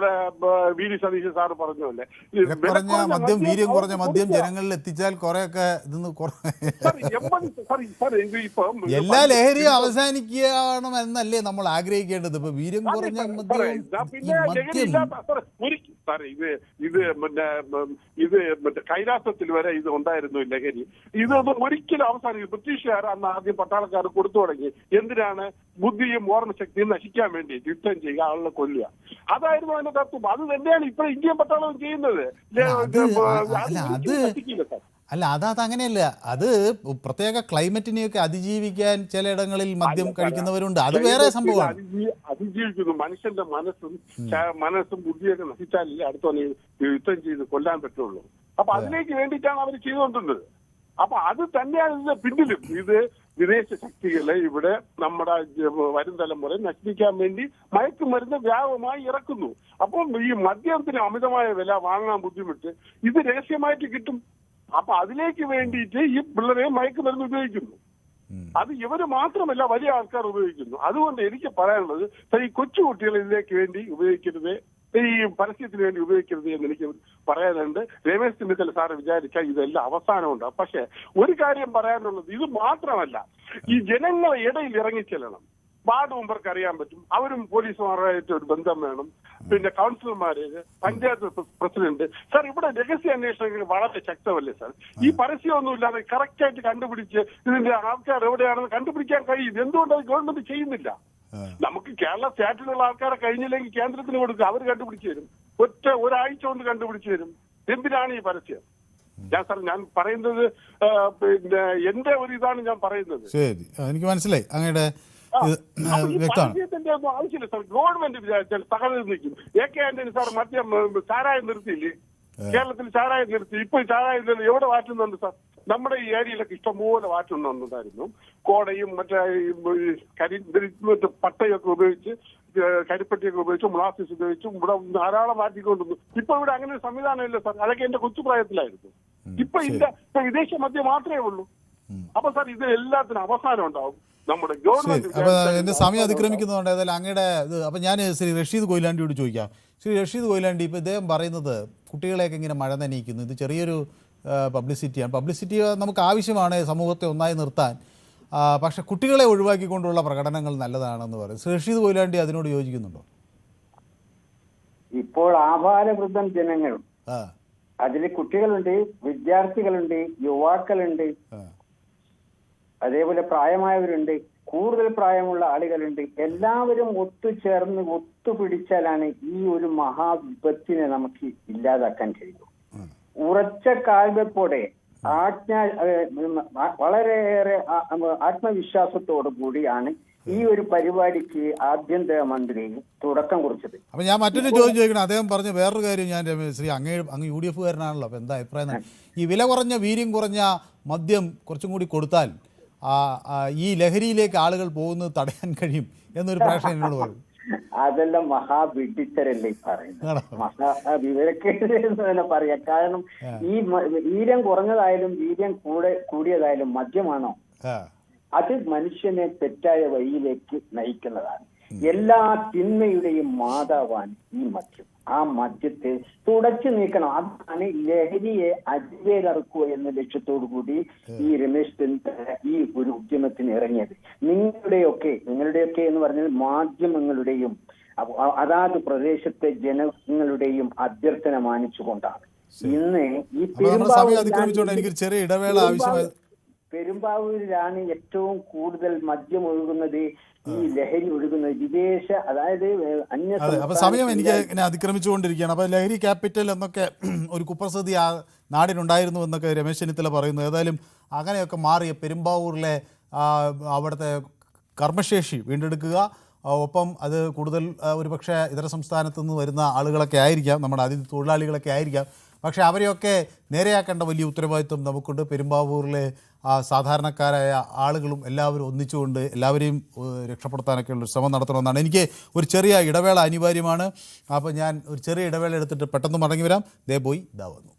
വി.ഡി. സതീശൻ സാറ് പറഞ്ഞല്ലേ, വീര്യം കുറഞ്ഞ മദ്യം ജനങ്ങളിൽ എത്തിച്ചാൽ കുറെയൊക്കെ എല്ലാ ലഹരിയും അവസാനിക്കണമെന്നല്ലേ നമ്മൾ ആഗ്രഹിക്കേണ്ടത്? ഇപ്പൊ വീര്യം കുറഞ്ഞ ഇത് കൈലാസത്തിൽ വരെ ഇത് ഉണ്ടായിരുന്നു ലഹരി. ഇതൊന്നും ഒരിക്കലും അവസാനിക്കും. ബ്രിട്ടീഷുകാർ അന്ന് ആദ്യം പട്ടാളക്കാർ കൊടുത്തു തുടങ്ങി. എന്തിനാണ്? ബുദ്ധിയും ഓർമ്മശക്തിയും നശിക്കാൻ വേണ്ടി യുദ്ധം ചെയ്യുക, ആളുകളെ കൊല്ലുക. അതായിരുന്നു അതിന്റെ തത്വം. അത് തന്നെയാണ് ഇപ്പൊ ഇന്ത്യൻ പട്ടാളം ചെയ്യുന്നത്. അല്ല, അതങ്ങനെയല്ല. അത് പ്രത്യേക ക്ലൈമറ്റിനെയൊക്കെ അതിജീവിക്കാൻ ചിലയിടങ്ങളിൽ മദ്യം കഴിക്കുന്നവരുണ്ട്. അത് വേറെ സംഭവമാണ്. അതിജീവിക്കുന്നു. മനുഷ്യന്റെ മനസ്സും ബുദ്ധിയൊക്കെ നശിച്ചാലേ അടുത്ത യുദ്ധം ചെയ്ത് കൊല്ലാൻ പറ്റുള്ളൂ. അപ്പൊ അതിലേക്ക് വേണ്ടിയിട്ടാണ് അവർ ചെയ്തുകൊണ്ടിരുന്നത്. അപ്പൊ അത് തന്നെയാണ് ഇതിന്റെ പിന്നിലും. ഇത് വിദേശ ശക്തികളെ ഇവിടെ നമ്മുടെ വരും തലമുറ നശിപ്പിക്കാൻ വേണ്ടി മയക്കുമരുന്ന് വ്യാപകമായി ഇറക്കുന്നു. അപ്പം ഈ മദ്യത്തിന് അമിതമായ വില വാങ്ങാൻ ബുദ്ധിമുട്ട് ഇത് രഹസ്യമായിട്ട് കിട്ടും. അപ്പൊ അതിലേക്ക് വേണ്ടിയിട്ട് ഈ പിള്ളേരെ മയക്കുമരുന്ന് ഉപയോഗിക്കുന്നു. അത് ഇവര് മാത്രമല്ല, വലിയ ആൾക്കാർ ഉപയോഗിക്കുന്നു. അതുകൊണ്ട് എനിക്ക് പറയാനുള്ളത്, ഈ കൊച്ചുകുട്ടികൾ ഇതിലേക്ക് വേണ്ടി ഉപയോഗിക്കരുത്, ഈ പരസ്യത്തിന് വേണ്ടി ഉപയോഗിക്കരുത് എന്ന് എനിക്ക് പറയാനുണ്ട്. രമേശ് ചെന്നിത്തല സാറ് വിചാരിച്ചാൽ ഇതെല്ലാം അവസാനമുണ്ട്. പക്ഷെ ഒരു കാര്യം പറയാനുള്ളത്, ഇത് മാത്രമല്ല, ഈ ജനങ്ങളെ ഇടയിൽ ഇറങ്ങിച്ചെല്ലണം. വാർഡ് മെമ്പർക്ക് അറിയാൻ പറ്റും, അവരും പോലീസുമാരായിട്ട് ഒരു ബന്ധം വേണം. പിന്നെ കൗൺസിലർമാര്, പഞ്ചായത്ത് പ്രസിഡന്റ്. സാർ, ഇവിടെ രഹസ്യ അന്വേഷണങ്ങൾ വളരെ ശക്തമല്ലേ സാർ? ഈ പരസ്യമൊന്നുമില്ലാതെ കറക്റ്റായിട്ട് കണ്ടുപിടിച്ച് ഇതിന്റെ ആൾക്കാർ എവിടെയാണെന്ന് കണ്ടുപിടിക്കാൻ കഴിയും. എന്തുകൊണ്ട് അത് ഗവൺമെന്റ് ചെയ്യുന്നില്ല? നമുക്ക് കേരള സ്റ്റേറ്റിലുള്ള ആൾക്കാരെ കഴിഞ്ഞില്ലെങ്കിൽ കേന്ദ്രത്തിന് കൊടുക്കുക, അവർ കണ്ടുപിടിച്ചു തരും. ഒരാഴ്ച കൊണ്ട് കണ്ടുപിടിച്ചു തരും. എന്തിനാണ് ഈ പരസ്യം? ഞാൻ പറയുന്നത് പിന്നെ എന്റെ ഒരു ഇതാണ് ഞാൻ പറയുന്നത്. ശരി, എനിക്ക് മനസ്സിലായി. അങ്ങയുടെ പരസ്യത്തിന്റെ ഒന്നും ആവശ്യമില്ല സാർ. ഗവൺമെന്റ് വിചാരിച്ചാൽ തകർന്നു നിൽക്കും. AK ആന്റണി സാർ മദ്യം സാരായം നിർത്തിയില്ലേ? കേരളത്തിൽ ചാരായം നിർത്തി. ഇപ്പൊ ചാരായം എവിടെ വാറ്റുന്നുണ്ട് സാർ? നമ്മുടെ ഈ ഏരിയയിലൊക്കെ ഇഷ്ടംപോലെ വാറ്റുന്നുണ്ടായിരുന്നു. കോടയും മറ്റേ പട്ടയൊക്കെ ഉപയോഗിച്ച്, കരിപ്പട്ടിയൊക്കെ ഉപയോഗിച്ച്, മുളാസിസ് ഉപയോഗിച്ച് ഇവിടെ ധാരാളം മാറ്റിക്കൊണ്ടുവന്നു. ഇപ്പൊ ഇവിടെ അങ്ങനെ ഒരു സംവിധാനം ഇല്ല സാർ. അതൊക്കെ എന്റെ കൊച്ചുപ്രായത്തിലായിരുന്നു. ഇപ്പൊ ഇല്ല. ഇപ്പൊ വിദേശ മദ്യം മാത്രമേ ഉള്ളൂ. അപ്പൊ സാർ ഇത് എല്ലാത്തിനും അവസാനം ഉണ്ടാവും. നമ്മുടെ ഗവൺമെന്റ്. അപ്പൊ എന്റെ സമയം അതിക്രമിക്കുന്നതുകൊണ്ട് ഏതായാലും അങ്ങയുടെ ഇത്. അപ്പൊ ഞാൻ ശ്രീ റഷീദ് കൊയിലാണ്ടിയോട് ചോദിക്കാം. ശ്രീ റഷീദ് കൊയിലാണ്ടി, ഇപ്പൊ ഇദ്ദേഹം പറയുന്നത് കുട്ടികളെയൊക്കെ ഇങ്ങനെ മഴ നനയിക്കുന്നു, ഇത് ചെറിയൊരു പബ്ലിസിറ്റിയാണ്. പബ്ലിസിറ്റി നമുക്ക് ആവശ്യമാണ് സമൂഹത്തെ ഒന്നായി നിർത്താൻ. പക്ഷെ കുട്ടികളെ ഒഴിവാക്കിക്കൊണ്ടുള്ള പ്രകടനങ്ങൾ നല്ലതാണെന്ന് പറയും. ശ്രീ റഷീദ് കൊയിലാണ്ടി അതിനോട് യോജിക്കുന്നുണ്ടോ? ഇപ്പോൾ ആബാലവൃദ്ധം ജനങ്ങൾ, അതിൽ കുട്ടികളുണ്ട്, വിദ്യാർത്ഥികളുണ്ട്, യുവാക്കളുണ്ട്, അതേപോലെ പ്രായമായവരുണ്ട്, കൂടുതൽ പ്രായമുള്ള ആളുകളുണ്ട്. എല്ലാവരും ഒത്തുചേർന്ന് ഒത്തുപിടിച്ചാലാണ് ഈ ഒരു മഹാവിപത്തിനെ നമുക്ക് ഇല്ലാതാക്കാൻ കഴിയും. ഉറച്ച കാൽവെപ്പോടെ വളരെയേറെ ആത്മവിശ്വാസത്തോടു കൂടിയാണ് ഈ ഒരു പരിപാടിക്ക് ആഭ്യന്തരമന്ത്രി തുടക്കം കുറിച്ചത്. അപ്പൊ ഞാൻ മറ്റൊരു ചോദ്യം ചോദിക്കണം. അദ്ദേഹം പറഞ്ഞ വേറൊരു കാര്യം ഞാൻ ശ്രീ അങ്ങ് UDF കാരനാണല്ലോ, അപ്പൊ എന്താ അഭിപ്രായം? ഈ വില കുറഞ്ഞ വീര്യം കുറഞ്ഞ മദ്യം കുറച്ചും കൂടി കൊടുത്താൽ ഈ ലഹരിയിലേക്ക് ആളുകൾ പോകുന്നത് തടയാൻ കഴിയും എന്നൊരു പ്രേക്ഷകൻ എന്നോട് പറയും. അതെല്ലാം മഹാവിഡിത്തരല്ലേ പറയുന്നത്, മഹാവിവരക്കേട് എന്ന് തന്നെ പറയാം. കാരണം ഈ വീര്യം കുറഞ്ഞതായാലും വീര്യം കൂടിയതായാലും മദ്യമാണോ? അത് മനുഷ്യനെ തെറ്റായ വഴിയിലേക്ക് നയിക്കുന്നതാണ്. എല്ലാ തിന്മയുടെയും മാതാവാണ് ഈ മദ്യം. ആ മദ്യത്തെ തുടച്ചു നീക്കണം. അതാണ് ലഹരിയെ അടിവേലറുക്കുക എന്ന ലക്ഷ്യത്തോടു കൂടി ഈ രമേശ് ചെന്നിത്തല ഈ ഒരു ഉദ്യമത്തിന് ഇറങ്ങിയത്. നിങ്ങളുടെയൊക്കെ എന്ന് പറഞ്ഞാൽ മാധ്യമങ്ങളുടെയും അതാത് പ്രദേശത്തെ ജനങ്ങളുടെയും അഭ്യർത്ഥന മാനിച്ചുകൊണ്ടാണ് ഇന്ന് ഈ പെരുമ്പാവൂരിലാണ് ഏറ്റവും കൂടുതൽ മദ്യം ഒഴുകുന്നത്, ഈ ലഹരി ഒഴുകുന്നത് വിദേശ, അതായത് അപ്പൊ സമയം എനിക്ക് ഇങ്ങനെ അതിക്രമിച്ചുകൊണ്ടിരിക്കുകയാണ്. അപ്പൊ ലഹരി ക്യാപിറ്റൽ എന്നൊക്കെ ഒരു കുപ്രസിദ്ധി ആ നാടിനുണ്ടായിരുന്നു എന്നൊക്കെ രമേശ് ചെന്നിത്തല പറയുന്നു. ഏതായാലും അങ്ങനെയൊക്കെ മാറിയ പെരുമ്പാവൂരിലെ അവിടുത്തെ കർമ്മശേഷി വീണ്ടെടുക്കുക, ഒപ്പം അത് കൂടുതൽ ഒരുപക്ഷെ ഇതര സംസ്ഥാനത്തു നിന്ന് വരുന്ന ആളുകളൊക്കെ ആയിരിക്കാം, നമ്മുടെ അതിഥി തൊഴിലാളികളൊക്കെ ആയിരിക്കാം. പക്ഷേ അവരെയൊക്കെ നേരെയാക്കേണ്ട വലിയ ഉത്തരവാദിത്വം നമുക്കുണ്ട്. പെരുമ്പാവൂരിലെ സാധാരണക്കാരായ ആളുകളും എല്ലാവരും ഒന്നിച്ചുകൊണ്ട് എല്ലാവരെയും രക്ഷപ്പെടുത്താനൊക്കെയുള്ള ശ്രമം നടത്തണമെന്നാണ്. എനിക്ക് ഒരു ചെറിയ ഇടവേള അനിവാര്യമാണ്. അപ്പോൾ ഞാൻ ഒരു ചെറിയ ഇടവേള എടുത്തിട്ട് പെട്ടെന്ന് മടങ്ങി വരാം. ദേ പോയി ഇതാ വന്നു.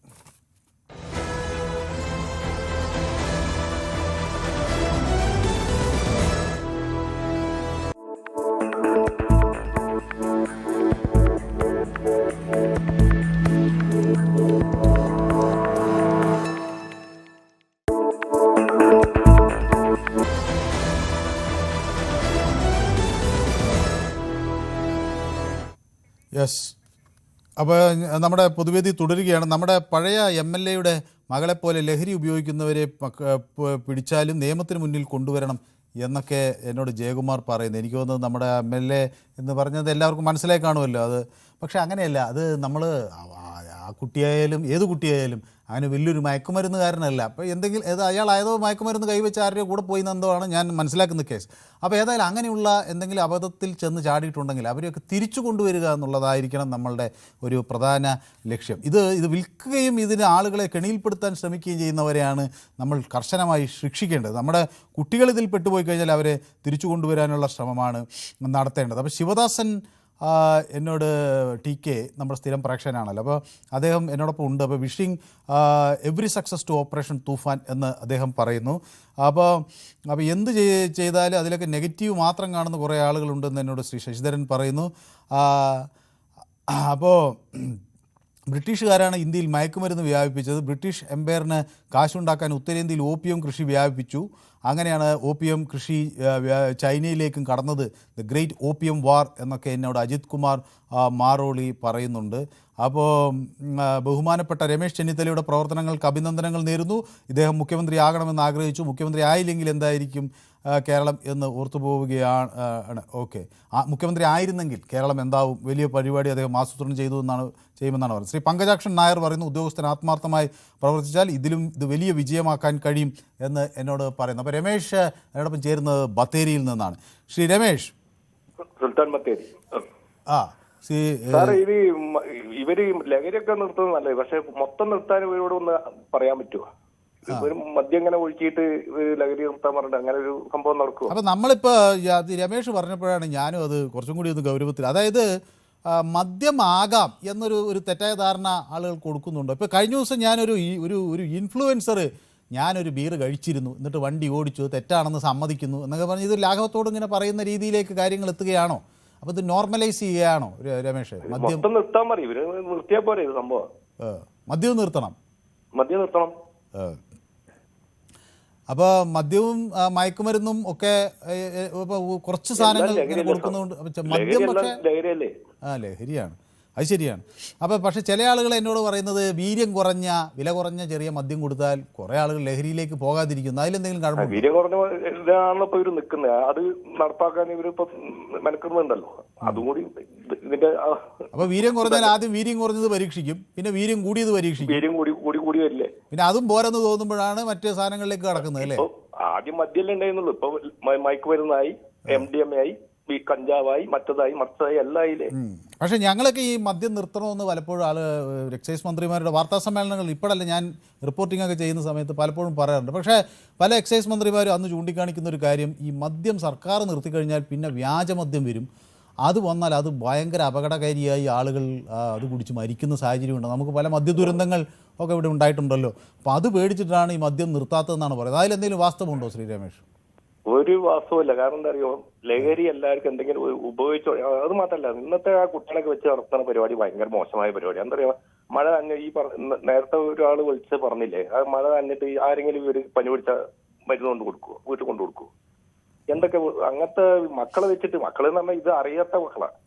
യെസ്, അപ്പോൾ നമ്മുടെ പൊതുവേദി തുടരുകയാണ്. നമ്മുടെ പഴയ MLA-യുടെ മകളെപ്പോലെ ലഹരി ഉപയോഗിക്കുന്നവരെ പിടിച്ചാലും നിയമത്തിന് മുന്നിൽ കൊണ്ടുവരണം എന്നൊക്കെ എന്നോട് ജയകുമാർ പറയുന്നത്. എനിക്ക് തോന്നുന്നത് നമ്മുടെ MLA എന്ന് പറഞ്ഞത് എല്ലാവർക്കും മനസ്സിലായി കാണുമല്ലോ. അത് പക്ഷേ അങ്ങനെയല്ല. അത് നമ്മൾ ആ കുട്ടിയായാലും ഏത് കുട്ടിയായാലും അങ്ങനെ വലിയൊരു മയക്കുമരുന്നുകാരനല്ല. അപ്പോൾ അയാൾ ഏതോ മയക്കുമരുന്ന് കൈവച്ച് ആരുടെ കൂടെ പോയി എന്തോമാണ് ഞാൻ മനസ്സിലാക്കുന്ന കേസ്. അപ്പോൾ ഏതായാലും അങ്ങനെയുള്ള എന്തെങ്കിലും അബദ്ധത്തിൽ ചെന്ന് ചാടിയിട്ടുണ്ടെങ്കിൽ അവരെയൊക്കെ തിരിച്ചു കൊണ്ടുവരിക എന്നുള്ളതായിരിക്കണം നമ്മളുടെ ഒരു പ്രധാന ലക്ഷ്യം. ഇത് വിൽക്കുകയും ഇതിന് ആളുകളെ കെണിയിൽപ്പെടുത്താൻ ശ്രമിക്കുകയും ചെയ്യുന്നവരെയാണ് നമ്മൾ കർശനമായി ശിക്ഷിക്കേണ്ടത്. നമ്മുടെ കുട്ടികൾ ഇതിൽ പെട്ടുപോയി കഴിഞ്ഞാൽ അവരെ തിരിച്ചു കൊണ്ടുവരാനുള്ള ശ്രമമാണ് നടത്തേണ്ടത്. അപ്പോൾ ശിവദാസൻ എന്നോട് TK നമ്മുടെ സ്ഥിരം പ്രേക്ഷകനാണല്ലോ, അപ്പോൾ അദ്ദേഹം എന്നോടൊപ്പം ഉണ്ട്. അപ്പോൾ wishing every success to operation Toofan എന്ന് അദ്ദേഹം പറയുന്നു. അപ്പോൾ എന്ത് ചെയ്താലും അതിലൊക്കെ നെഗറ്റീവ് മാത്രം കാണുന്ന കുറേ ആളുകളുണ്ടെന്ന് എന്നോട് ശ്രീ ശശിധരൻ പറയുന്നു. അപ്പോൾ ബ്രിട്ടീഷുകാരാണ് ഇന്ത്യയിൽ മയക്കുമരുന്ന് വ്യാപിപ്പിച്ചത്. ബ്രിട്ടീഷ് എംപയറിന് കാശുണ്ടാക്കാൻ ഉത്തരേന്ത്യയിൽ ഓപ്പിയം കൃഷി വ്യാപിപ്പിച്ചു. അങ്ങനെയാണ് ഓപ്പിയം കൃഷി ചൈനയിലേക്കും കടന്നത്. ദ ഗ്രേറ്റ് ഓപ്പിയം വാർ എന്നൊക്കെ എന്നോട് അജിത് കുമാർ മാറോളി പറയുന്നുണ്ട്. അപ്പോൾ ബഹുമാനപ്പെട്ട രമേശ് ചെന്നിത്തലയുടെ പ്രവർത്തനങ്ങൾക്ക് അഭിനന്ദനങ്ങൾ നേരുന്നു. ഇദ്ദേഹം മുഖ്യമന്ത്രി ആകണമെന്ന് ആഗ്രഹിച്ചു. മുഖ്യമന്ത്രി ആയില്ലെങ്കിൽ എന്തായിരിക്കും കേരളം എന്ന് ഓർത്തു പോവുകയാണ്. ഓക്കെ, മുഖ്യമന്ത്രി ആയിരുന്നെങ്കിൽ കേരളം എന്താവും, വലിയ പരിപാടി അദ്ദേഹം ആസൂത്രണം ചെയ്യുമെന്നാണ് പറയുന്നത്. ശ്രീ പങ്കജാക്ഷൻ നായർ പറയുന്നു, ഉദ്യോഗസ്ഥൻ ആത്മാർത്ഥമായി പ്രവർത്തിച്ചാൽ ഇത് വലിയ വിജയമാക്കാൻ കഴിയും എന്ന് എന്നോട് പറയുന്നു. അപ്പോൾ രമേശ് എന്നോടൊപ്പം ചേരുന്നത് ബത്തേരിയിൽ നിന്നാണ്. ശ്രീ രമേശ്, സുൽത്താൻ ബത്തേരി. സാറേ ഇത് ഇവര് ലഹരിയൊക്കെ നിർത്തുന്നത് നല്ലത്, പക്ഷെ മൊത്തം നിർത്താൻ ഇവരോട് ഒന്ന് പറയാൻ പറ്റുമോ? ഒരു മദ്യം ഇങ്ങനെ ഒഴുക്കിയിട്ട് ലഹരി നിർത്താൻ പറഞ്ഞിട്ട് അങ്ങനെ ഒരു സംഭവം നടക്കുമോ? അപ്പം നമ്മളിപ്പോൾ രമേഷ് പറഞ്ഞപ്പോഴാണ് ഞാനും അത് കുറച്ചും കൂടി ഒന്ന് ഗൗരവത്തിൽ, അതായത് മദ്യമാകാം എന്നൊരു തെറ്റായ ധാരണ ആളുകൾ കൊടുക്കുന്നുണ്ട്. ഇപ്പോൾ കഴിഞ്ഞ ദിവസം ഞാനൊരു ഒരു ഇൻഫ്ലുവൻസർ ഞാനൊരു ബീർ കഴിച്ചിരുന്നു എന്നിട്ട് വണ്ടി ഓടിച്ചു, തെറ്റാണെന്ന് സമ്മതിക്കുന്നു എന്നൊക്കെ പറഞ്ഞ് ഇത് ലാഘവത്തോട് ഇങ്ങനെ പറയുന്ന രീതിയിലേക്ക് കാര്യങ്ങൾ എത്തുകയാണോ? അപ്പോൾ ഇത് നോർമലൈസ് ചെയ്യുകയാണോ രമേഷ്? മദ്യം നിർത്താൻ പറയും, ഇവര് നിർത്തിയാൽ പോരെ ഇത് സംഭവം. മദ്യം നിർത്തണം. അപ്പോൾ മദ്യവും മയക്കുമരുന്നും ഒക്കെ കുറച്ച് സാധനങ്ങൾ ഇങ്ങനെ കൊടുക്കുന്നതുകൊണ്ട് മദ്യം പക്ഷേ ലഹരിയാണ്, അത് ശരിയാണ്. അപ്പോൾ പക്ഷേ ചില ആളുകൾ എന്നോട് പറയുന്നത് വീര്യം കുറഞ്ഞ വില കുറഞ്ഞ ചെറിയ മദ്യം കൊടുത്താൽ കുറേ ആളുകൾ ലഹരിയിലേക്ക് പോകാതിരിക്കുന്നു. അതിലെന്തെങ്കിലും കുഴപ്പം? വീര്യം കുറഞ്ഞാണല്ലോ ഇപ്പൊ ഇവര് നിൽക്കുന്നത്, അത് നടപ്പാക്കാൻ ഇവരിപ്പോ മെനക്കുന്നുണ്ടല്ലോ. അതും കൂടി ഇതിന്റെ അപ്പോൾ വീര്യം കുറഞ്ഞാൽ ആദ്യം വീര്യം കുറഞ്ഞത് പരീക്ഷിക്കും, പിന്നെ വീര്യം കൂടിയത് പരീക്ഷിക്കും, വീര്യം കൂടി വരില്ലേ, പിന്നെ അതും പോരെന്ന് തോന്നുമ്പോഴാണ് മറ്റു സാധനങ്ങളിലേക്ക് കടക്കുന്നത് അല്ലേ? ആദ്യം മദ്യമല്ലേ ഉണ്ടായിരുന്നുള്ളൂ, ഇപ്പൊ മയക്കുമരുന്നായി, MDMA ആയി, കഞ്ചാവായി, മറ്റതായി എല്ലാം ആയില്ലേ. പക്ഷേ ഞങ്ങളൊക്കെ ഈ മദ്യം നിർത്തണമെന്ന് പലപ്പോഴും എക്സൈസ് മന്ത്രിമാരുടെ വാർത്താ സമ്മേളനങ്ങൾ ഇപ്പോഴല്ല, ഞാൻ റിപ്പോർട്ടിംഗ് ഒക്കെ ചെയ്യുന്ന സമയത്ത് പലപ്പോഴും പറയാറുണ്ട്. പക്ഷേ പല എക്സൈസ് മന്ത്രിമാരും അന്ന് ചൂണ്ടിക്കാണിക്കുന്ന ഒരു കാര്യം, ഈ മദ്യം സർക്കാർ നിർത്തിക്കഴിഞ്ഞാൽ പിന്നെ വ്യാജമദ്യം വരും, അത് വന്നാൽ അത് ഭയങ്കര അപകടകാരിയായി ആളുകൾ അത് കുടിച്ച് മരിക്കുന്ന സാഹചര്യമുണ്ട്. നമുക്ക് പല മദ്യ ദുരന്തങ്ങൾ ഒക്കെ ഇവിടെ ഉണ്ടായിട്ടുണ്ടല്ലോ. അപ്പോൾ അത് പേടിച്ചിട്ടാണ് ഈ മദ്യം നിർത്താത്തതെന്നാണ് പറയുന്നത്. അതിലെന്തെങ്കിലും വാസ്തവമുണ്ടോ ശ്രീ രമേഷ്? ഒരു വാസ്തവമില്ല. കാരണം എന്താ അറിയോ, ലഹരി എല്ലാവർക്കും എന്തെങ്കിലും ഉപയോഗിച്ചോ. അത് മാത്രമല്ല, ഇന്നത്തെ ആ കുട്ടികളൊക്കെ വെച്ച് നടത്തുന്ന പരിപാടി ഭയങ്കര മോശമായ പരിപാടി. എന്താ പറയുക, മഴ തന്നെ നേരത്തെ ഒരാൾ വിളിച്ച് പറഞ്ഞില്ലേ, ആ മഴ തന്നിട്ട് ആരെങ്കിലും ഇവര് പനി പിടിച്ച മരുന്ന് കൊണ്ട് കൊടുക്കുവോ, വീട്ടിൽ കൊണ്ട് കൊടുക്കുവോ? എന്തൊക്കെ അങ്ങനത്തെ മക്കളെ വെച്ചിട്ട്, മക്കള് എന്ന് പറഞ്ഞാൽ ഇത് അറിയാത്ത മക്കളാണ്.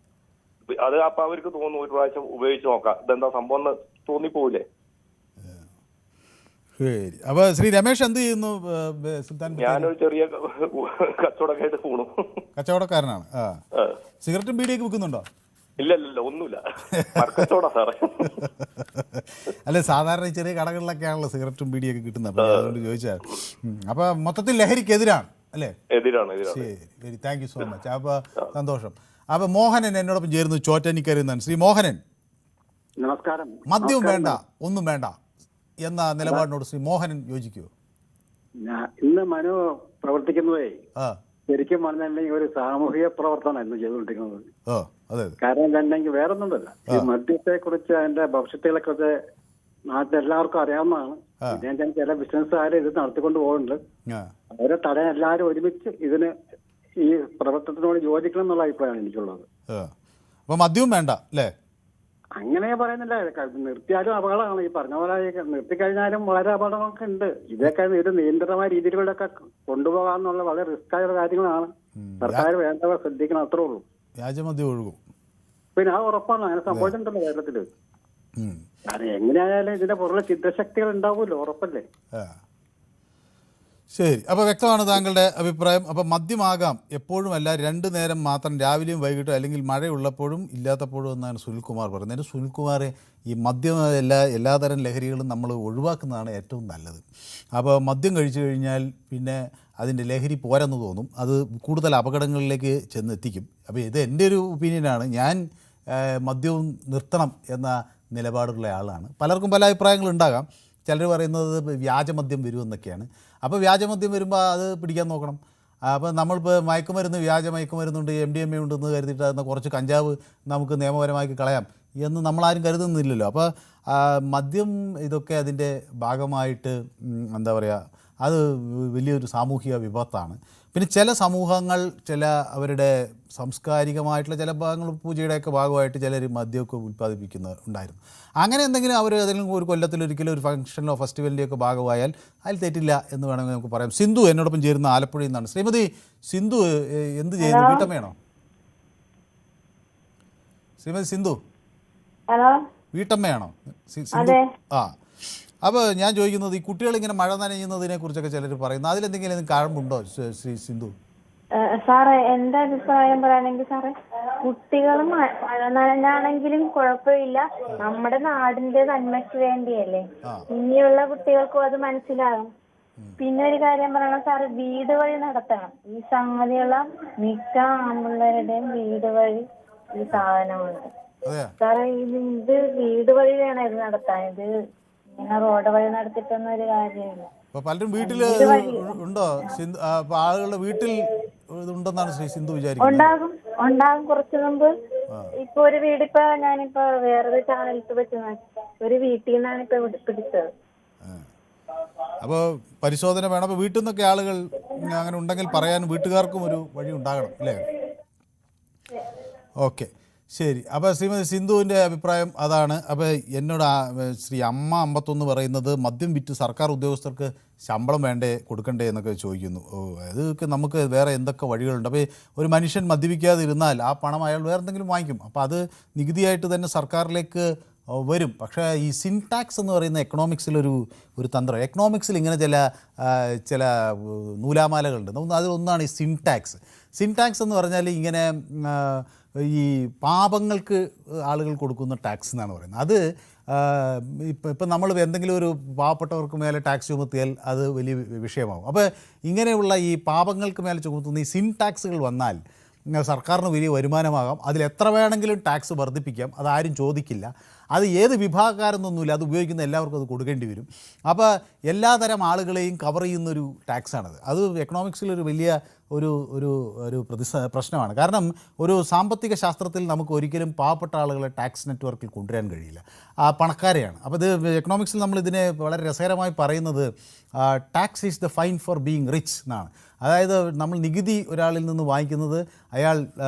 അത് അപ്പൊ അവർക്ക് തോന്നുന്നു ഒരു പ്രാവശ്യം ഉപയോഗിച്ച് നോക്കാം, ഇതെന്താ സംഭവം എന്ന് തോന്നിപ്പോവില്ലേ? ശരി. അപ്പൊ ശ്രീ രമേശ് എന്ത് ചെയ്യുന്നു? സുൽത്താൻ, ഞാനൊരു ചെറിയ കച്ചവടക്കായിട്ട് പോണു. കച്ചവടക്കാരനാണ്. സിഗരറ്റും ബീഡിയൊക്കെ വിൽക്കുന്നുണ്ടോ? ഇല്ല, ഒന്നുമില്ല, കച്ചവടം സാറേ. അല്ലെ, സാധാരണ ചെറിയ കടകളിലൊക്കെയാണല്ലോ സിഗരറ്റും ബീഡിയൊക്കെ കിട്ടുന്നത്. അപ്പൊ അതുകൊണ്ട് ചോദിച്ചാൽ, അപ്പൊ മൊത്തത്തിൽ ലഹരിക്കെതിരാണ് അല്ലേ? എതിരാണ്. ശരി, താങ്ക് യു സോ മച്ച്. അപ്പൊ സന്തോഷം. അപ്പൊ മോഹനൻ എന്നോടൊപ്പം ചേരുന്നു, ചോറ്റാനിക്കരുന്നാണ്. ശ്രീ മോഹനൻ, നമസ്കാരം. മദ്യവും വേണ്ട, ഒന്നും വേണ്ട എന്ന നിലപാടിനോട് ശ്രീ മോഹനൻ യോജിക്കുമോ? ഇന്ന് മനു പ്രവർത്തിക്കുന്നതേ ശരിക്കും പറഞ്ഞിട്ടുണ്ടെങ്കിൽ ഒരു സാമൂഹിക പ്രവർത്തനം ഇന്ന് ചെയ്തുകൊണ്ടിരിക്കുന്നത്. കാരണം എന്താണെങ്കിൽ വേറെ ഒന്നുമല്ല, ഈ മദ്യത്തെ കുറിച്ച് അതിന്റെ ഭവിഷ്യത്തുകളെ കുറിച്ച് നാട്ടിലെല്ലാവർക്കും അറിയാവുന്നതാണ്. പിന്നെ ചില ബിസിനസ്സുകാരെ ഇത് നടത്തിക്കൊണ്ട് പോകുന്നുണ്ട്. അവരെ തടയാൻ എല്ലാവരും ഒരുമിച്ച് ഇതിന് ഈ പ്രവർത്തനത്തിനോട് യോജിക്കണം എന്നുള്ള അഭിപ്രായമാണ് എനിക്കുള്ളത്. അപ്പൊ മദ്യവും വേണ്ട അല്ലേ? അങ്ങനെ പറയുന്നില്ല, നിർത്തിയാലും അപകടമാണ്. ഈ പറഞ്ഞ പോലെ നിർത്തിക്കഴിഞ്ഞാലും വളരെ അപകടമൊക്കെ ഉണ്ട്. ഇതൊക്കെ ഒരു നിയന്ത്രണമായ രീതിയിലൂടെയൊക്കെ കൊണ്ടുപോകാന്നുള്ള വളരെ റിസ്ക് ആയ കാര്യങ്ങളാണ്. സർക്കാർ വേണ്ടവർ ശ്രദ്ധിക്കണം, അത്രേ ഉള്ളൂ. വ്യാജമദ്യം ഒഴുകും. പിന്നെ ആ ഉറപ്പാണ്, അങ്ങനെ സംഭവിച്ചിട്ടുണ്ടല്ലോ കേരളത്തില്. കാരണം എങ്ങനെയായാലും ഇതിന്റെ പുറമെ ചിന്തശക്തികൾ ഉണ്ടാവുമല്ലോ, ഉറപ്പല്ലേ? ശരി, അപ്പോൾ വ്യക്തമാണ് താങ്കളുടെ അഭിപ്രായം. അപ്പോൾ മദ്യമാകാം, എപ്പോഴുമല്ല, 2 നേരം മാത്രം, രാവിലെയും വൈകിട്ടും, അല്ലെങ്കിൽ മഴയുള്ളപ്പോഴും ഇല്ലാത്തപ്പോഴും എന്നാണ് സുനിൽകുമാർ പറയുന്നത്. സുനിൽകുമാർ, ഈ മദ്യം എല്ലാതരം ലഹരികളും നമ്മൾ ഒഴിവാക്കുന്നതാണ് ഏറ്റവും നല്ലത്. അപ്പോൾ മദ്യം കഴിച്ചു കഴിഞ്ഞാൽ പിന്നെ അതിൻ്റെ ലഹരി പോരെന്ന് തോന്നും, അത് കൂടുതൽ അപകടങ്ങളിലേക്ക് ചെന്നെത്തിക്കും. അപ്പോൾ ഇത് എൻ്റെ ഒരു ഒപ്പീനിയനാണ്. ഞാൻ മദ്യവും നിർത്തണം എന്ന നിലപാടുള്ള ആളാണ്. പലർക്കും പല അഭിപ്രായങ്ങളുണ്ടാകാം. ചിലർ പറയുന്നത് വ്യാജമദ്യം വരുമെന്നൊക്കെയാണ്. അപ്പോൾ വ്യാജമദ്യം വരുമ്പോൾ അത് പിടിക്കാൻ നോക്കണം. അപ്പോൾ നമ്മളിപ്പോൾ മയക്കുമരുന്ന്, വ്യാജ മയക്കുമരുന്നുണ്ട്, MDMA ഉണ്ടെന്ന് കരുതിയിട്ട് അതിന് കുറച്ച് കഞ്ചാവ് നമുക്ക് നിയമപരമാക്കി കളയാം എന്ന് നമ്മളാരും കരുതുന്നില്ലല്ലോ. അപ്പോൾ മദ്യം ഇതൊക്കെ അതിൻ്റെ ഭാഗമായിട്ട് എന്താ പറയുക, അത് വലിയൊരു സാമൂഹിക വിപത്താണ്. പിന്നെ ചില സമൂഹങ്ങൾ ചില അവരുടെ സാംസ്കാരികമായിട്ടുള്ള ചില ഭാഗങ്ങൾ, പൂജയുടെയൊക്കെ ഭാഗമായിട്ട് ചിലർ മദ്യമൊക്കെ ഉണ്ടായിരുന്നു. അങ്ങനെ എന്തെങ്കിലും അവർ ഏതെങ്കിലും ഒരു കൊല്ലത്തിലൊരിക്കലും ഒരു ഫംഗ്ഷനിലോ ഫെസ്റ്റിവലിൻ്റെയൊക്കെ ഭാഗമായാൽ അതിൽ തെറ്റില്ല എന്ന് വേണമെങ്കിൽ നമുക്ക് പറയാം. സിന്ധു എന്നോടൊപ്പം ചേരുന്ന ആലപ്പുഴയിൽ നിന്നാണ്. ശ്രീമതി സിന്ധു എന്ത് ചെയ്യുന്നു? വീട്ടമ്മയാണോ? ശ്രീമതി സിന്ധു വീട്ടമ്മയാണോ? സിന്ധു അപ്പോൾ ഞാൻ ചോദിക്കുന്നത്, ഈ കുട്ടികൾ ഇങ്ങനെ മഴ നനയുന്നതിനെ കുറിച്ചൊക്കെ ചിലർ പറയുന്നു, അതിലെന്തെങ്കിലും കാരണമുണ്ടോ ശ്രീ സിന്ധു? സാറേ, എന്റെ അഭിപ്രായം പറയുകയാണെങ്കിൽ സാറേ, കുട്ടികൾ മഴ നനഞ്ഞാണെങ്കിലും കുഴപ്പമില്ല, നമ്മുടെ നാടിന്റെ നന്മയ്ക്ക് വേണ്ടിയല്ലേ, ഇനിയുള്ള കുട്ടികൾക്കും അത് മനസ്സിലാകും. പിന്നെ ഒരു കാര്യം പറയണം സാറ്, വീട് വഴി നടത്തണം ഈ സംഗതിയുള്ള മിക്ക ആൺപിള്ളേരുടെയും വീട് വഴി ഈ സാധനമുണ്ട്. സാറേ ഇത് വീട് വഴി വേണം ഇത് നടത്താൻ. ഇത് ഇങ്ങനെ റോഡ് വഴി നടത്തിയിട്ടൊന്നും ഒരു കാര്യമില്ല. അപ്പൊ പലരും വീട്ടില് ഉണ്ടോ ആളുകളുടെ വീട്ടിൽ ഇതുണ്ടെന്നാണ് ശ്രീ സിന്ധു വിചാരിക്കുന്നത്? ഉണ്ടാകും. കുറച്ചു മുമ്പ് ഇപ്പൊ ഒരു വീട് ഞാനിപ്പോ വേറൊരു ചാനലിൽ വെച്ച് ഒരു വീട്ടിൽ നിന്നാണ് ഇപ്പൊ പിടിച്ചത്. അപ്പോൾ പരിശോധന വേണം. അപ്പോൾ വീട്ടിൽ നിന്നൊക്കെ ആളുകൾ അങ്ങനെ ഉണ്ടെങ്കിൽ പറയാൻ വീട്ടുകാർക്കും ഒരു വഴി ഉണ്ടാകണം അല്ലേ? ഓക്കെ, ശരി. അപ്പോൾ ശ്രീമതി സിന്ധുവിൻ്റെ അഭിപ്രായം അതാണ്. അപ്പോൾ എന്നോട് ശ്രീ അമ്മ 51 പറയുന്നത് മദ്യം വിറ്റ് സർക്കാർ ഉദ്യോഗസ്ഥർക്ക് ശമ്പളം വേണ്ടേ, കൊടുക്കണ്ടേ എന്നൊക്കെ ചോദിക്കുന്നു. അതൊക്കെ നമുക്ക് വേറെ എന്തൊക്കെ വഴികളുണ്ട്? അപ്പോൾ ഒരു മനുഷ്യൻ മദ്യപിക്കാതെ ഇരുന്നാൽ ആ പണം അയാൾ വേറെ എന്തെങ്കിലും വാങ്ങിക്കും. അപ്പോൾ അത് നികുതിയായിട്ട് തന്നെ സർക്കാരിലേക്ക് വരും. പക്ഷേ ഈ സിൻടാക്സ് എന്ന് പറയുന്ന എക്കണോമിക്സിലൊരു തന്ത്രം. എക്കണോമിക്സിൽ ഇങ്ങനെ ചില നൂലാമാലകളുണ്ട്. അതിലൊന്നാണ് ഈ സിൻടാക്സ് എന്ന് പറഞ്ഞാൽ ഇങ്ങനെ ഈ പാപങ്ങൾക്ക് ആളുകൾ കൊടുക്കുന്ന ടാക്സ് എന്നാണ് പറയുന്നത്. അത് ഇപ്പം നമ്മൾ എന്തെങ്കിലും ഒരു പാവപ്പെട്ടവർക്ക് മേലെ ടാക്സ് ചുമത്തിയാൽ അത് വലിയ വിഷയമാകും. അപ്പോൾ ഇങ്ങനെയുള്ള ഈ പാപങ്ങൾക്ക് മേലെ ചുമത്തുന്ന ഈ സിൻടാക്സുകൾ വന്നാൽ സർക്കാരിന് വലിയ വരുമാനമാകാം. അതിൽ എത്ര വേണമെങ്കിലും ടാക്സ് വർദ്ധിപ്പിക്കാം, അതാരും ചോദിക്കില്ല. അത് ഏത് വിഭാഗക്കാരെന്നൊന്നുമില്ല, അത് ഉപയോഗിക്കുന്ന എല്ലാവർക്കും അത് കൊടുക്കേണ്ടി വരും. അപ്പോൾ എല്ലാതരം ആളുകളെയും കവർ ചെയ്യുന്നൊരു ടാക്സാണത്. അത് എക്കണോമിക്സിലൊരു വലിയ ഒരു പ്രശ്നമാണ്. കാരണം ഒരു സാമ്പത്തിക ശാസ്ത്രത്തിൽ നമുക്ക് ഒരിക്കലും പാവപ്പെട്ട ആളുകളെ ടാക്സ് നെറ്റ്വർക്കിൽ കൊണ്ടുവരാൻ കഴിയില്ല, പണക്കാരെയാണ്. അപ്പോൾ ഇത് എക്കണോമിക്സിൽ നമ്മളിതിനെ വളരെ രസകരമായി പറയുന്നത് tax is the fine for being rich എന്നാണ്. അതായത് നമ്മൾ നികുതി ഒരാളിൽ നിന്ന് വാങ്ങിക്കുന്നത് അയാൾ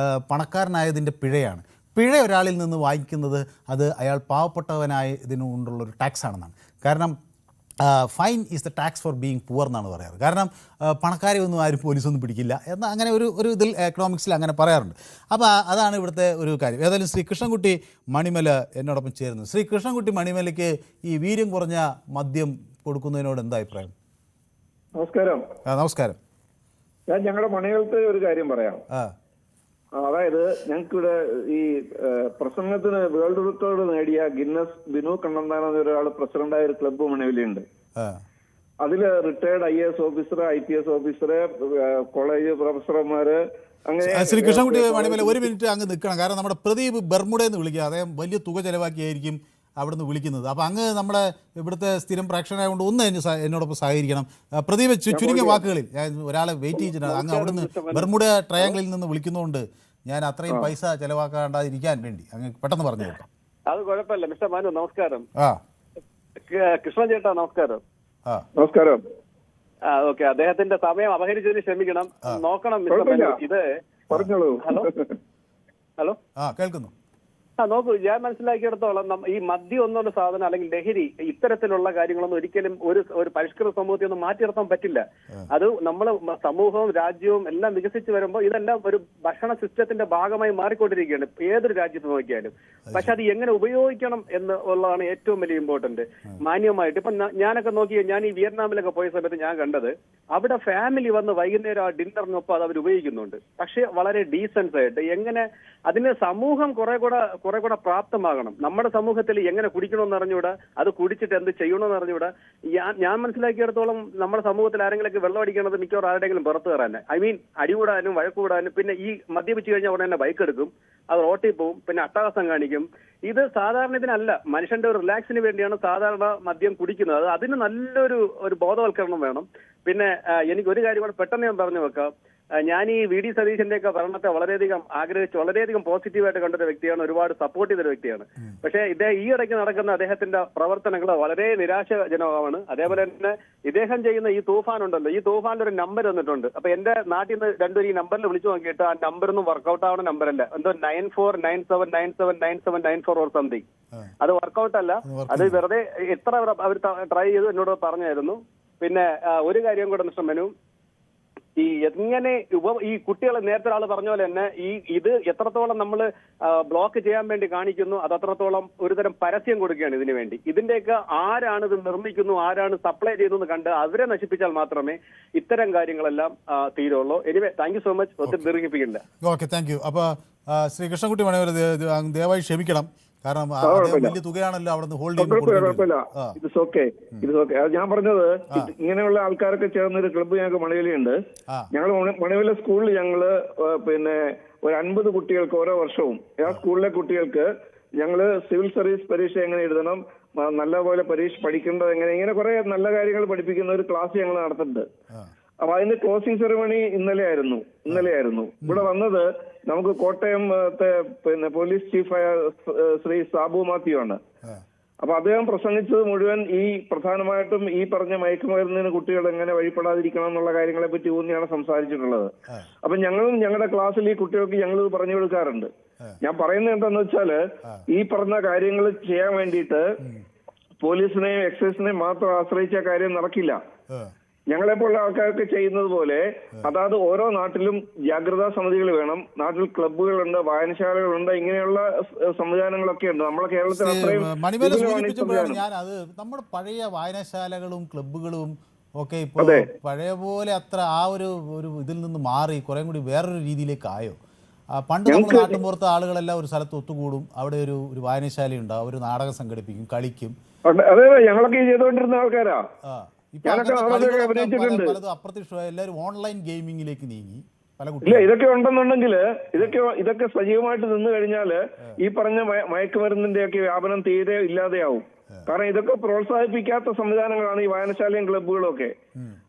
പണക്കാരനായതിൻ്റെ പിഴയാണ്. പിഴ ഒരാളിൽ നിന്ന് വാങ്ങിക്കുന്നത് അത് അയാൾ പാവപ്പെട്ടവനായതിനു കൊണ്ടുള്ളൊരു ടാക്സ് ആണെന്നാണ്. കാരണം fine is the tax for being poor എന്നാണ് പറയാറ്. കാരണം പണക്കാരെ ഒന്നും ആരും പോലീസൊന്നും പിടിക്കില്ല എന്ന് അങ്ങനെ ഒരു ഇതിൽ എക്കണോമിക്സിൽ അങ്ങനെ പറയാറുണ്ട്. അപ്പോൾ അതാണ് ഇവിടുത്തെ ഒരു കാര്യം. ഏതായാലും ശ്രീ കൃഷ്ണൻകുട്ടി മണിമല എന്നോടൊപ്പം ചേരുന്നു. ശ്രീ കൃഷ്ണൻകുട്ടി മണിമലയ്ക്ക് ഈ വീര്യം കുറഞ്ഞ മദ്യം കൊടുക്കുന്നതിനോട് എന്താ അഭിപ്രായം? നമസ്കാരം. നമസ്കാരം. ഞാൻ ഞങ്ങളുടെ മണികൾക്ക് ഒരു കാര്യം പറയാം. അതായത് ഞങ്ങൾക്കിവിടെ ഈ പ്രസംഗത്തിന് വേൾഡ് റെക്കോർഡ് നേടിയ ഗിന്നസ് ബിനു കണ്ണന്താനം എന്നൊരാൾ പ്രസിഡന്റായ ഒരു ക്ലബ്ബ് മണിവലിയുണ്ട്. അതില് retired IAS officer, IPS officer, college പ്രൊഫസർമാര്, അങ്ങനെ. ശ്രീ കൃഷ്ണൻകുട്ടി മണിമല ഒരു മിനിറ്റ് അങ്ങ് നിൽക്കണം. കാരണം നമ്മുടെ പ്രദീപ് ബർമുഡയെന്ന് വിളിക്കുക, അദ്ദേഹം വലിയ തുക ചെലവാക്കിയായിരിക്കും അവിടുന്ന് വിളിക്കുന്നത്. അപ്പോൾ അങ്ങ് നമ്മുടെ ഇവിടുത്തെ സ്ഥിരം പ്രേക്ഷകനായതുകൊണ്ട് ഒന്ന് എന്നോടൊപ്പം സഹകരിക്കണം. പ്രദീപ് ചുരുങ്ങിയ വാക്കുകളിൽ, ഞാൻ ഒരാളെ വെയിറ്റ് ചെയ്തിട്ടുണ്ട്. അങ്ങ് അവിടുന്ന് ബർമുഡ ട്രയാങ്കിളിൽ നിന്ന് വിളിക്കുന്നതുകൊണ്ട് ഞാൻ അത്രയും പൈസ ചെലവാക്കാണ്ടിരിക്കാൻ വേണ്ടി അങ്ങ് പെട്ടെന്ന് പറഞ്ഞു കേൾക്കാം. അത് കുഴപ്പമില്ല മിസ്റ്റർ മനു. നമസ്കാരം. കൃഷ്ണൻ ചേട്ടാ നമസ്കാരം. നമസ്കാരം. ഓക്കെ, അദ്ദേഹത്തിന്റെ സമയം അപഹരിച്ചതിന് ക്ഷമിക്കണം. നോക്കണം മിസ്റ്റർ മനു, ഇത് പറഞ്ഞോളൂ. ഹലോ കേൾക്കുന്നു. നോക്കൂ, ഞാൻ മനസ്സിലാക്കിയിടത്തോളം ഈ മദ്യം എന്നുള്ള സാധനം അല്ലെങ്കിൽ ലഹരി ഇത്തരത്തിലുള്ള കാര്യങ്ങളൊന്നും ഒരിക്കലും ഒരു പരിഷ്കൃത സമൂഹത്തിൽ ഒന്നും മാറ്റി നിർത്താൻ പറ്റില്ല. അത് നമ്മൾ സമൂഹവും രാജ്യവും എല്ലാം വികസിച്ച് വരുമ്പോൾ ഇതെല്ലാം ഒരു ഭക്ഷണ സിസ്റ്റത്തിന്റെ ഭാഗമായി മാറിക്കൊണ്ടിരിക്കുകയാണ് ഏതൊരു രാജ്യത്ത് നോക്കിയാലും. പക്ഷെ അത് എങ്ങനെ ഉപയോഗിക്കണം എന്നുള്ളതാണ് ഏറ്റവും വലിയ ഇമ്പോർട്ടന്റ്. മാന്യമായിട്ട് ഇപ്പൊ ഞാനൊക്കെ നോക്കിയാൽ, ഞാൻ ഈ വിയറ്റ്നാമിലൊക്കെ പോയ സമയത്ത് ഞാൻ കണ്ടത് അവിടെ ഫാമിലി വന്ന് വൈകുന്നേരം ആ ഡിന്നറിനൊപ്പം അത് അവർ ഉപയോഗിക്കുന്നുണ്ട്. പക്ഷെ വളരെ ഡീസൻസ് ആയിട്ട്. എങ്ങനെ അതിന് സമൂഹം കുറെ കൂടെ പ്രാപ്തമാകണം. നമ്മുടെ സമൂഹത്തിൽ എങ്ങനെ കുടിക്കണമെന്ന് അറിഞ്ഞുകൂടാ, അത് കുടിച്ചിട്ട് എന്ത് ചെയ്യണമെന്ന് അറിഞ്ഞുകൂടാ. ഞാൻ മനസ്സിലാക്കിയിടത്തോളം നമ്മുടെ സമൂഹത്തിൽ ആരെങ്കിലൊക്കെ വെള്ളം അടിക്കണത് മിക്കവാറും ആരുടെയെങ്കിലും പുറത്ത് കയറാൻ, അടികൂടാനും വഴക്കൂടാനും. പിന്നെ ഈ മദ്യപിച്ചു കഴിഞ്ഞാൽ ഉടനെ തന്നെ ബൈക്ക് എടുക്കും, അത് റോട്ടിൽ പോവും, പിന്നെ അട്ടഹാസം കാണിക്കും. ഇത് സാധാരണ ഇതിനല്ല, മനുഷ്യന്റെ ഒരു റിലാക്സിന് വേണ്ടിയാണ് സാധാരണ മദ്യം കുടിക്കുന്നത്. അതിന് നല്ലൊരു ബോധവൽക്കരണം വേണം. പിന്നെ എനിക്ക് ഒരു കാര്യം കൂടെ പെട്ടെന്ന് ഞാൻ പറഞ്ഞു വെക്കാം. ഞാൻ ഈ VD സതീശന്റെ ഒക്കെ ഭരണത്തെ വളരെയധികം ആഗ്രഹിച്ച് വളരെയധികം പോസിറ്റീവായിട്ട് കണ്ടൊരു വ്യക്തിയാണ്, ഒരുപാട് സപ്പോർട്ട് ചെയ്തൊരു വ്യക്തിയാണ്. പക്ഷേ ഈ ഇടയ്ക്ക് നടക്കുന്ന അദ്ദേഹത്തിന്റെ പ്രവർത്തനങ്ങൾ വളരെ നിരാശാജനകമാണ്. അതേപോലെ തന്നെ ഇദ്ദേഹം ചെയ്യുന്ന ഈ തൂഫാൻ ഉണ്ടല്ലോ, ഈ തൂഫാനിൽ ഒരു നമ്പർ വന്നിട്ടുണ്ട്. അപ്പൊ എന്റെ നാട്ടിൽ നിന്ന് രണ്ടുപേരും ഈ നമ്പറിൽ വിളിച്ചു നോക്കിയിട്ട് ആ നമ്പറൊന്നും വർക്കൗട്ട് ആവുന്ന നമ്പറല്ല. എന്തോ 9497979794 ഓർ സംതിങ്. അത് വർക്കൗട്ട് അല്ല, അത് വെറുതെ എത്ര അവർ ട്രൈ ചെയ്തു എന്നോട് പറഞ്ഞായിരുന്നു. പിന്നെ ഒരു കാര്യം കൂടെ മിസ്റ്റർ മനു, ഈ എങ്ങനെ ഈ കുട്ടികളെ നേരത്തെ ആള് പറഞ്ഞ പോലെ തന്നെ ഇത് എത്രത്തോളം നമ്മൾ ബ്ലോക്ക് ചെയ്യാൻ വേണ്ടി കാണിക്കുന്നു, അത് അത്രത്തോളം ഒരുതരം പരസ്യം കൊടുക്കുകയാണ് ഇതിനു വേണ്ടി. ഇതിന്റെയൊക്കെ ആരാണ് ഇത് നിർമ്മിക്കുന്നു, ആരാണ് സപ്ലൈ ചെയ്യുന്നത് കണ്ട് അവരെ നശിപ്പിച്ചാൽ മാത്രമേ ഇത്തരം കാര്യങ്ങളെല്ലാം തീരുള്ളൂ. Anyway, thank you so much. ഒത്തിരി ദീർഘിപ്പിക്കില്ല. Okay, thank you. അപ്പോൾ ശ്രീ കൃഷ്ണൻകുട്ടി മണിവല ദയവായി ക്ഷമിക്കണം. കാരണം വലിയ തുകയാണല്ലോ അവിടെ ഹോൾഡ് ചെയ്യുന്നത്. ഞാൻ പറഞ്ഞത് ഇങ്ങനെയുള്ള ആൾക്കാരൊക്കെ ചേർന്നൊരു ക്ലബ്ബ് ഞങ്ങൾക്ക് മണിവലിയുണ്ട്. ഞങ്ങൾ മണിവല സ്കൂളിൽ ഞങ്ങള് പിന്നെ ഒരു 50 കുട്ടികൾക്ക് ഓരോ വർഷവും ആ സ്കൂളിലെ കുട്ടികൾക്ക് ഞങ്ങള് സിവിൽ സർവീസ് പരീക്ഷ എങ്ങനെ എഴുതണം, നല്ലപോലെ പരീക്ഷ പഠിക്കേണ്ടത് എങ്ങനെ, ഇങ്ങനെ കുറെ നല്ല കാര്യങ്ങൾ പഠിപ്പിക്കുന്ന ഒരു ക്ലാസ് ഞങ്ങൾ നടത്തുന്നുണ്ട്. അപ്പൊ അതിന്റെ ക്ലോസിംഗ് സെറമണി ഇന്നലെയായിരുന്നു. ഇവിടെ വന്നത് നമുക്ക് കോട്ടയത്തെ പോലീസ് ചീഫായ ശ്രീ സാബു മാത്യു ആണ്. അപ്പൊ അദ്ദേഹം പ്രസംഗിച്ചത് മുഴുവൻ ഈ പ്രധാനമായിട്ടും ഈ പറഞ്ഞ മയക്കുമരുന്നിന് കുട്ടികൾ എങ്ങനെ വഴിപ്പെടാതിരിക്കണം എന്നുള്ള കാര്യങ്ങളെ പറ്റി ഊന്നിയാണ് സംസാരിച്ചിട്ടുള്ളത്. അപ്പൊ ഞങ്ങളും ഞങ്ങളുടെ ക്ലാസ്സിൽ ഈ കുട്ടികൾക്ക് ഞങ്ങൾ പറഞ്ഞു കൊടുക്കാറുണ്ട്. ഞാൻ പറയുന്നത് എന്താന്ന് വെച്ചാല് ഈ പറഞ്ഞ കാര്യങ്ങൾ ചെയ്യാൻ വേണ്ടിയിട്ട് പോലീസിനെയും എക്സൈസിനെയും മാത്രം ആശ്രയിച്ച കാര്യം നടക്കില്ല. ഞങ്ങളെപ്പോലുള്ള ആൾക്കാർക്ക് ചെയ്യുന്നത് പോലെ അതായത് ഓരോ നാട്ടിലും ജാഗ്രതാ സമിതികൾ വേണം. നാട്ടിൽ ക്ലബ്ബുകളുണ്ട്, വായനശാലകളുണ്ട്, ഇങ്ങനെയുള്ള സംവിധാനങ്ങളൊക്കെ ഉണ്ട്. നമ്മളെ കേരളത്തിൽ അത്രയും ഞാൻ അത് നമ്മുടെ പഴയ വായനശാലകളും ക്ലബ്ബുകളും ഒക്കെ ഇപ്പൊ പഴയ പോലെ അത്ര ആ ഒരു ഇതിൽ നിന്ന് മാറി കുറെ കൂടി വേറൊരു രീതിയിലേക്ക് ആയോ? പണ്ട് നമ്മൾ നാട്ടിൻപുറത്തെ ആളുകളെല്ലാം ഒരു സ്ഥലത്ത് ഒത്തുകൂടും, അവിടെ ഒരു വായനശാല ഉണ്ടാവും, ഒരു നാടകം സംഘടിപ്പിക്കും, കളിക്കും. അതെ, ഞങ്ങളൊക്കെ ചെയ്തുകൊണ്ടിരുന്ന ആൾക്കാരാ. അപ്രത്യക്ഷമായി എല്ലാവരും ഓൺലൈൻ ഗെയിമിംഗിലേക്ക് നീങ്ങി. ഇല്ല, ഇതൊക്കെ ഉണ്ടെന്നുണ്ടെങ്കിൽ ഇതൊക്കെ സജീവമായിട്ട് നിന്ന് കഴിഞ്ഞാല് ഈ പറഞ്ഞ മയക്കുമരുന്നിന്റെ ഒക്കെ വ്യാപനം തീരെ ഇല്ലാതെയാവും. കാരണം ഇതൊക്കെ പ്രോത്സാഹിപ്പിക്കാത്ത സംവിധാനങ്ങളാണ് ഈ വായനശാലയും ക്ലബ്ബുകളും ഒക്കെ.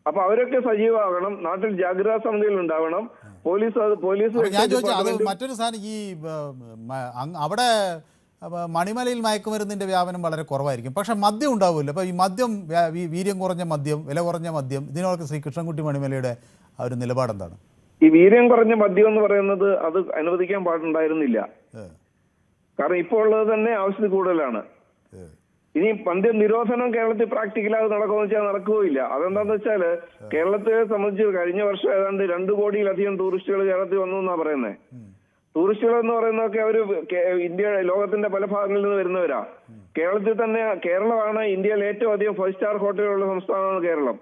അപ്പൊ അവരൊക്കെ സജീവമാകണം. നാട്ടിൽ ജാഗ്രതാ സമിതികൾ ഉണ്ടാവണം. പോലീസ് മറ്റൊരു സാധനം, ഈ അവിടെ മണിമലയിൽ മയക്കുമരുന്നിന്റെ വ്യാപനം വളരെ കുറവായിരിക്കും, പക്ഷെ മദ്യം ഉണ്ടാവില്ല. അപ്പൊ ഈ മദ്യം, വീര്യം കുറഞ്ഞ മദ്യം, വില കുറഞ്ഞ മദ്യം, ഇതിനൊക്കെ ശ്രീ കൃഷ്ണൻകുട്ടി മണിമലയുടെ ആ ഒരു നിലപാട് എന്താണ്? ഈ വീര്യം കുറഞ്ഞ മദ്യം എന്ന് പറയുന്നത് അത് അനുവദിക്കാൻ പാടുണ്ടായിരുന്നില്ല. കാരണം ഇപ്പോൾ ഉള്ളത് തന്നെ ആവശ്യത്തിൽ കൂടുതലാണ്. ഇനി മദ്യ നിരോധനം കേരളത്തിൽ പ്രാക്ടിക്കലായി നടക്കുമെന്ന് വെച്ചാൽ നടക്കുകയില്ല. അതെന്താന്ന് വെച്ചാല് കേരളത്തെ സംബന്ധിച്ച് കഴിഞ്ഞ വർഷം ഏതാണ്ട് 2 കോടിയിലധികം ടൂറിസ്റ്റുകൾ കേരളത്തിൽ വന്നു എന്നാ പറയുന്നത്. ടൂറിസ്റ്റുകൾ എന്ന് പറയുന്നതൊക്കെ അവര് ലോകത്തിന്റെ പല ഭാഗങ്ങളിൽ നിന്ന് വരുന്നവരാ. കേരളത്തിൽ തന്നെ കേരളമാണ് ഇന്ത്യയിൽ ഏറ്റവും അധികം 5 സ്റ്റാർ ഹോട്ടലുകളുള്ള സംസ്ഥാനമാണ് കേരളം.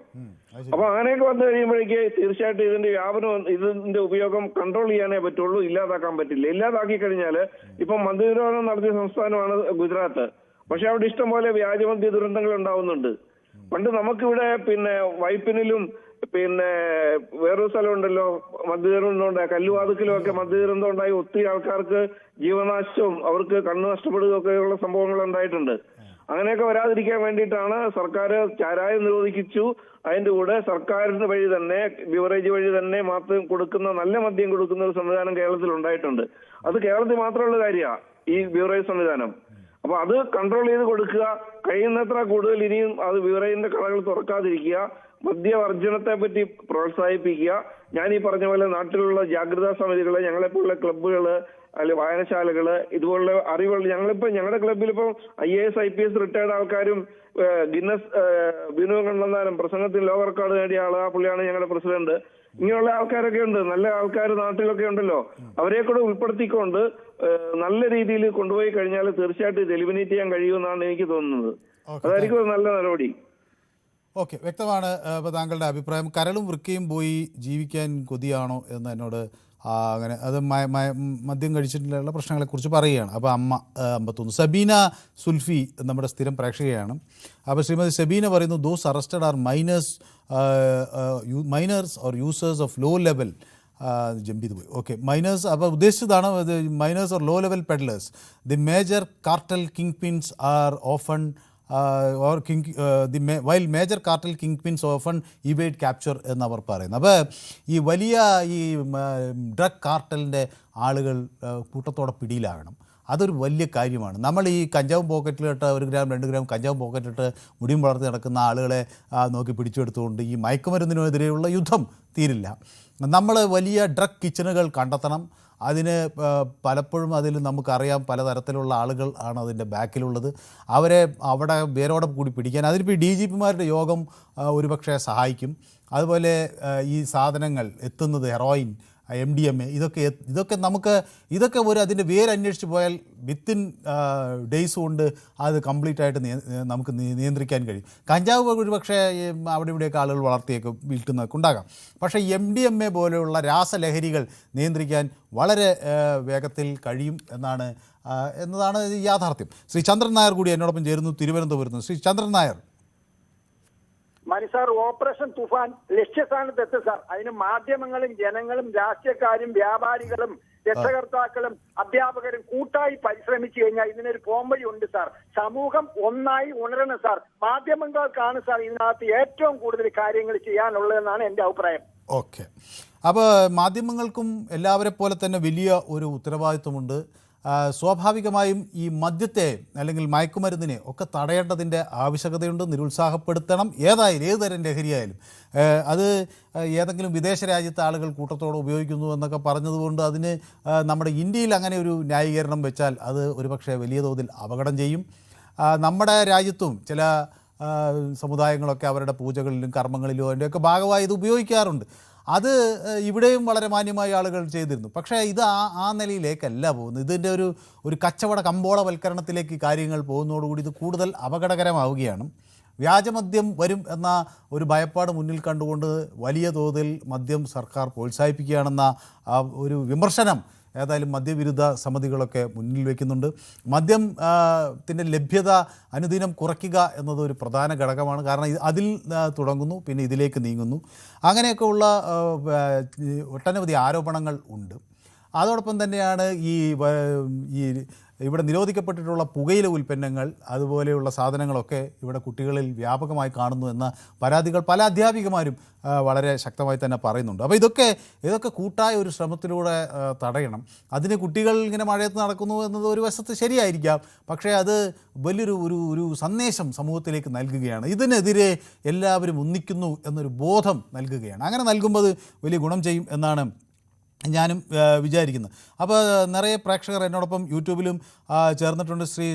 അപ്പൊ അങ്ങനെയൊക്കെ വന്നു കഴിയുമ്പോഴേക്ക് തീർച്ചയായിട്ടും ഇതിന്റെ വ്യാപനം, ഇതിന്റെ ഉപയോഗം കൺട്രോൾ ചെയ്യാനേ പറ്റുള്ളൂ, ഇല്ലാതാക്കാൻ പറ്റില്ല. ഇല്ലാതാക്കി കഴിഞ്ഞാല് ഇപ്പം മദ്യനിരോധനം നടത്തിയ സംസ്ഥാനമാണ് ഗുജറാത്ത്. പക്ഷെ അവിടെ ഇഷ്ടംപോലെ വ്യാജമദ്യ ദുരന്തങ്ങൾ ഉണ്ടാവുന്നുണ്ട്. പണ്ട് നമുക്കിവിടെ വൈപ്പിനിലും വേറൊരു സ്ഥലം ഉണ്ടല്ലോ മദ്യദുരന്തം ഉണ്ടായി, കല്ലുവാതുക്കിലും ഒക്കെ മദ്യദുരന്തം ഉണ്ടായി ഒത്തിരി ആൾക്കാർക്ക് ജീവനാശവും അവർക്ക് കണ്ണ് നഷ്ടപ്പെടുകയൊക്കെയുള്ള സംഭവങ്ങൾ ഉണ്ടായിട്ടുണ്ട്. അങ്ങനെയൊക്കെ വരാതിരിക്കാൻ വേണ്ടിയിട്ടാണ് സർക്കാർ ചാരായം നിരോധിച്ചു. അതിന്റെ കൂടെ സർക്കാരിന് വഴി തന്നെ ബിവറേജ് വഴി തന്നെ മാത്രം കൊടുക്കുന്ന നല്ല മദ്യം കൊടുക്കുന്ന ഒരു സംവിധാനം കേരളത്തിൽ ഉണ്ടായിട്ടുണ്ട്. അത് കേരളത്തിൽ മാത്രമുള്ള കാര്യമാണ് ഈ ബിവറേജ് സംവിധാനം. അപ്പൊ അത് കൺട്രോൾ ചെയ്ത് കൊടുക്കുക, കഴിയുന്നത്ര കൂടുതൽ ഇനിയും അത് ബിവറേജിന്റെ കടകൾ തുറക്കാതിരിക്കുക, മദ്യവർജനത്തെ പറ്റി പ്രോത്സാഹിപ്പിക്കുക. ഞാൻ ഈ പറഞ്ഞ പോലെ നാട്ടിലുള്ള ജാഗ്രതാ സമിതികള്, ഞങ്ങളെപ്പോലുള്ള ക്ലബ്ബുകള്, അല്ലെ വായനശാലകള്, ഇതുപോലുള്ള അറിവുകൾ ഞങ്ങളുടെ ക്ലബ്ബിൽ ഇപ്പം IAS IPS റിട്ടയർഡ് ആൾക്കാരും ഗിന്നസ് ബിനു കണ്ണന്താനം പ്രസംഗത്തിൽ ലോക റെക്കോർഡ് നേടിയ ആള്, ആ പുള്ളിയാണ് ഞങ്ങളുടെ പ്രസിഡന്റ്. ഇങ്ങനെയുള്ള ആൾക്കാരൊക്കെ ഉണ്ട്, നല്ല ആൾക്കാർ നാട്ടിലൊക്കെ ഉണ്ടല്ലോ. അവരെ കൂടെ ഉൾപ്പെടുത്തിക്കൊണ്ട് നല്ല രീതിയിൽ കൊണ്ടുപോയി കഴിഞ്ഞാൽ തീർച്ചയായിട്ടും ഇത് എലിമിനേറ്റ് ചെയ്യാൻ കഴിയുമെന്നാണ് എനിക്ക് തോന്നുന്നത്. അതായിരിക്കും ഒരു നല്ല നടപടി. ഓക്കെ, വ്യക്തമാണ് ഇപ്പോൾ താങ്കളുടെ അഭിപ്രായം. കരളും വൃക്കയും പോയി ജീവിക്കാൻ കൊതിയാണോ എന്ന് എന്നോട് അങ്ങനെ അത് മദ്യം കഴിച്ചിട്ടുള്ള പ്രശ്നങ്ങളെക്കുറിച്ച് പറയുകയാണ്. അപ്പോൾ അമ്മ 51. സബീന സുൽഫി നമ്മുടെ സ്ഥിരം പ്രേക്ഷകയാണ്. അപ്പോൾ ശ്രീമതി സബീന പറയുന്നു, those arrested are miners or users of low level jump ചെയ്ത് പോയി. ഓക്കെ, മൈനേഴ്സ്, അപ്പോൾ ഉദ്ദേശിച്ചതാണ് miners or low level peddlers. The major cartel kingpins are often while major cartel kingpins often evade capture എന്നവർ പറയുന്നു. അപ്പോൾ ഈ വലിയ drug കാർട്ടലിൻ്റെ ആളുകൾ കൂട്ടത്തോടെ പിടിയിലാകണം. അതൊരു വലിയ കാര്യമാണ്. നമ്മൾ ഈ കഞ്ചാവും പോക്കറ്റിലിട്ട് 1 ഗ്രാം 2 ഗ്രാം കഞ്ചാവും പോക്കറ്റിലിട്ട് മുടിയും വളർത്തി നടക്കുന്ന ആളുകളെ നോക്കി പിടിച്ചെടുത്തുകൊണ്ട് ഈ മയക്കുമരുന്നിനെതിരെയുള്ള യുദ്ധം തീരില്ല. നമ്മൾ വലിയ ഡ്രഗ് കിച്ചണുകൾ കണ്ടെത്തണം. അതിന് പലപ്പോഴും അതിൽ നമുക്കറിയാം പലതരത്തിലുള്ള ആളുകൾ ആണ് അതിൻ്റെ ബാക്കിലുള്ളത്. അവരെ അവിടെ വേരോടെ കൂടി പിടിക്കാൻ അതിനിപ്പോൾ ഈ DGPമാരുടെ യോഗം ഒരുപക്ഷെ സഹായിക്കും. അതുപോലെ ഈ സാധനങ്ങൾ എത്തുന്നത് ഹെറോയിൻ, MDMA, ഇതൊക്കെ ഒരു അതിൻ്റെ വേരന്വേഷിച്ച് പോയാൽ വിത്തിൻ ഡേയ്സ് കൊണ്ട് അത് കംപ്ലീറ്റ് ആയിട്ട് നമുക്ക് നിയന്ത്രിക്കാൻ കഴിയും. കഞ്ചാവ് ഒരു പക്ഷേ അവിടെ ഇവിടെയൊക്കെ ആളുകൾ വളർത്തിയൊക്കെ വിൽക്കുന്നതൊക്കെ ഉണ്ടാകാം. പക്ഷേ MDMA പോലെയുള്ള രാസലഹരികൾ നിയന്ത്രിക്കാൻ വളരെ വേഗത്തിൽ കഴിയും എന്നതാണ് യാഥാർത്ഥ്യം. ശ്രീ ചന്ദ്രൻ നായർ കൂടി എന്നോടൊപ്പം ചേരുന്നു, തിരുവനന്തപുരത്ത്. ശ്രീ ചന്ദ്രൻ നായർ. സാർ, ഓപ്പറേഷൻ തുഫാൻ ലക്ഷ്യസ്ഥാനത്തെത്തും സാർ. അതിന് മാധ്യമങ്ങളും ജനങ്ങളും രാഷ്ട്രീയക്കാരും വ്യാപാരികളും രക്ഷകർത്താക്കളും അധ്യാപകരും കൂട്ടായി പരിശ്രമിച്ചു കഴിഞ്ഞാൽ ഇതിനൊരു പോംവഴി ഉണ്ട് സാർ. സമൂഹം ഒന്നായി ഉണരണം സാർ. മാധ്യമങ്ങൾക്കാണ് സാർ ഇതിനകത്ത് ഏറ്റവും കൂടുതൽ കാര്യങ്ങൾ ചെയ്യാനുള്ളതെന്നാണ് എൻ്റെ അഭിപ്രായം. ഓക്കെ, അപ്പോൾ മാധ്യമങ്ങൾക്കും എല്ലാവരെ പോലെ തന്നെ വലിയ ഒരു ഉത്തരവാദിത്വമുണ്ട്. സ്വാഭാവികമായും ഈ മദ്യത്തെ അല്ലെങ്കിൽ മയക്കുമരുന്നിനെ ഒക്കെ തടയേണ്ടതിൻ്റെ ആവശ്യകതയുണ്ട്. നിരുത്സാഹപ്പെടുത്തണം. ഏത് തരം ലഹരിയായാലും അത് ഏതെങ്കിലും വിദേശ രാജ്യത്തെ ആളുകൾ കൂട്ടത്തോടെ ഉപയോഗിക്കുന്നു എന്നൊക്കെ പറഞ്ഞതുകൊണ്ട് അതിന് നമ്മുടെ ഇന്ത്യയിൽ അങ്ങനെ ഒരു ന്യായീകരണം വെച്ചാൽ അത് ഒരുപക്ഷെ വലിയ തോതിൽ അപകടം ചെയ്യും. നമ്മുടെ രാജ്യത്തും ചില സമുദായങ്ങളൊക്കെ അവരുടെ പൂജകളിലും കർമ്മങ്ങളിലും അതിൻ്റെയൊക്കെ ഭാഗമായി ഇത് ഉപയോഗിക്കാറുണ്ട്. അത് ഇവിടെയും വളരെ മാന്യമായ ആളുകൾ ചെയ്തിരുന്നു. പക്ഷേ ഇത് ആ നിലയിലേക്കല്ല പോകുന്നത്. ഇതിൻ്റെ ഒരു കച്ചവട കമ്പോളവൽക്കരണത്തിലേക്ക് കാര്യങ്ങൾ പോകുന്നതോടുകൂടി ഇത് കൂടുതൽ അപകടകരമാവുകയാണ്. വ്യാജമദ്യം വരും എന്ന ഒരു ഭയപ്പാട് മുന്നിൽ കണ്ടുകൊണ്ട് വലിയ തോതിൽ മദ്യം സർക്കാർ പ്രോത്സാഹിപ്പിക്കുകയാണെന്ന ഒരു വിമർശനം ഏതായാലും മദ്യവിരുദ്ധ സമിതികളൊക്കെ മുന്നിൽ വയ്ക്കുന്നുണ്ട്. മദ്യത്തിൻ്റെ ലഭ്യത അനുദിനം കുറയ്ക്കുക എന്നത് ഒരു പ്രധാന ഘടകമാണ്. കാരണം അതിൽ തുടങ്ങുന്നു, പിന്നെ ഇതിലേക്ക് നീങ്ങുന്നു. അങ്ങനെയൊക്കെയുള്ള ഒട്ടനവധി ആരോപണങ്ങൾ ഉണ്ട്. അതോടൊപ്പം തന്നെയാണ് ഈ ഇവിടെ നിരോധിക്കപ്പെട്ടിട്ടുള്ള പുകയില ഉൽപ്പന്നങ്ങൾ അതുപോലെയുള്ള സാധനങ്ങളൊക്കെ ഇവിടെ കുട്ടികളിൽ വ്യാപകമായി കാണുന്നു എന്ന പരാതികൾ പല അധ്യാപികമാരും വളരെ ശക്തമായി തന്നെ പറയുന്നുണ്ട്. അപ്പോൾ ഇതൊക്കെ കൂട്ടായ ഒരു ശ്രമത്തിലൂടെ തടയണം. അതിന് കുട്ടികൾ ഇങ്ങനെ മഴയത്ത് നടക്കുന്നു എന്നത് ഒരു വശത്ത് ശരിയായിരിക്കാം, പക്ഷേ അത് വലിയൊരു സന്ദേശം സമൂഹത്തിലേക്ക് നൽകുകയാണ്. ഇതിനെതിരെ എല്ലാവരും ഒന്നിക്കുന്നു എന്നൊരു ബോധം നൽകുകയാണ്. അങ്ങനെ നൽകുമ്പോൾ അത് വലിയ ഗുണം ചെയ്യും എന്നാണ് ഞാനും വിചാരിക്കുന്നത്. അപ്പോൾ നിറയെ പ്രേക്ഷകർ എന്നോടൊപ്പം യൂട്യൂബിലും ചേർന്നിട്ടുണ്ട്. ശ്രീ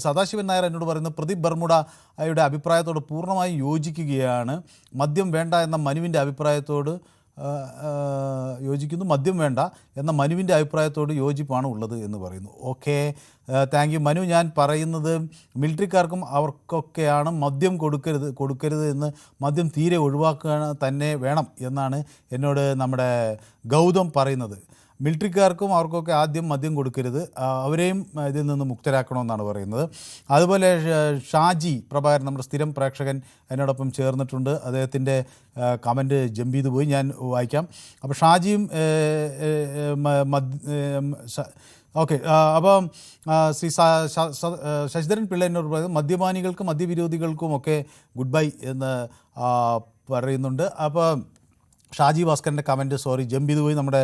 സദാശിവൻ നായർ എന്നോട് പറയുന്നത് പ്രദീപ് ബർമുഡയുടെ അഭിപ്രായത്തോട് പൂർണ്ണമായും യോജിക്കുകയാണ്. മദ്യം വേണ്ട എന്ന മനുവിൻ്റെ അഭിപ്രായത്തോട് യോജിക്കുന്നു. മദ്യം വേണ്ട എന്ന മനുവിൻ്റെ അഭിപ്രായത്തോട് യോജിപ്പാണ് ഉള്ളത് എന്ന് പറയുന്നു. Okay, thank you Manu. ഞാൻ പറയുന്നത് മിലിറ്ററിക്കാർക്കും അവർക്കൊക്കെയാണ് മദ്യം കൊടുക്കരുത് എന്ന്, മദ്യം തീരെ ഒഴിവാക്കുക തന്നെ വേണം എന്നാണ് എന്നോട് നമ്മുടെ ഗൗതം പറയുന്നത്. മിലിറ്ററിക്കാർക്കും അവർക്കൊക്കെ ആദ്യം മദ്യം കൊടുക്കരുത്, അവരെയും ഇതിൽ നിന്ന് മുക്തരാക്കണമെന്നാണ് പറയുന്നത്. അതുപോലെ ഷാജി പ്രഭാകരൻ, നമ്മുടെ സ്ഥിരം പ്രേക്ഷകൻ, എന്നോടൊപ്പം ചേർന്നിട്ടുണ്ട്. അദ്ദേഹത്തിൻ്റെ കമൻറ്റ് ജമ്പ് ചെയ്ത് പോയി, ഞാൻ വായിക്കാം. അപ്പോൾ ഷാജിയും ഓക്കെ, അപ്പം ശ്രീ ശശിധരൻ പിള്ള എന്നോട് പറയുന്നത് മദ്യപാനികൾക്കും മദ്യവിരോധികൾക്കുമൊക്കെ ഗുഡ് ബൈ എന്ന് പറയുന്നുണ്ട്. അപ്പോൾ ഷാജി ഭാസ്കറിൻ്റെ കമൻറ്റ് ജമ്പ് ചെയ്ത് പോയി. നമ്മുടെ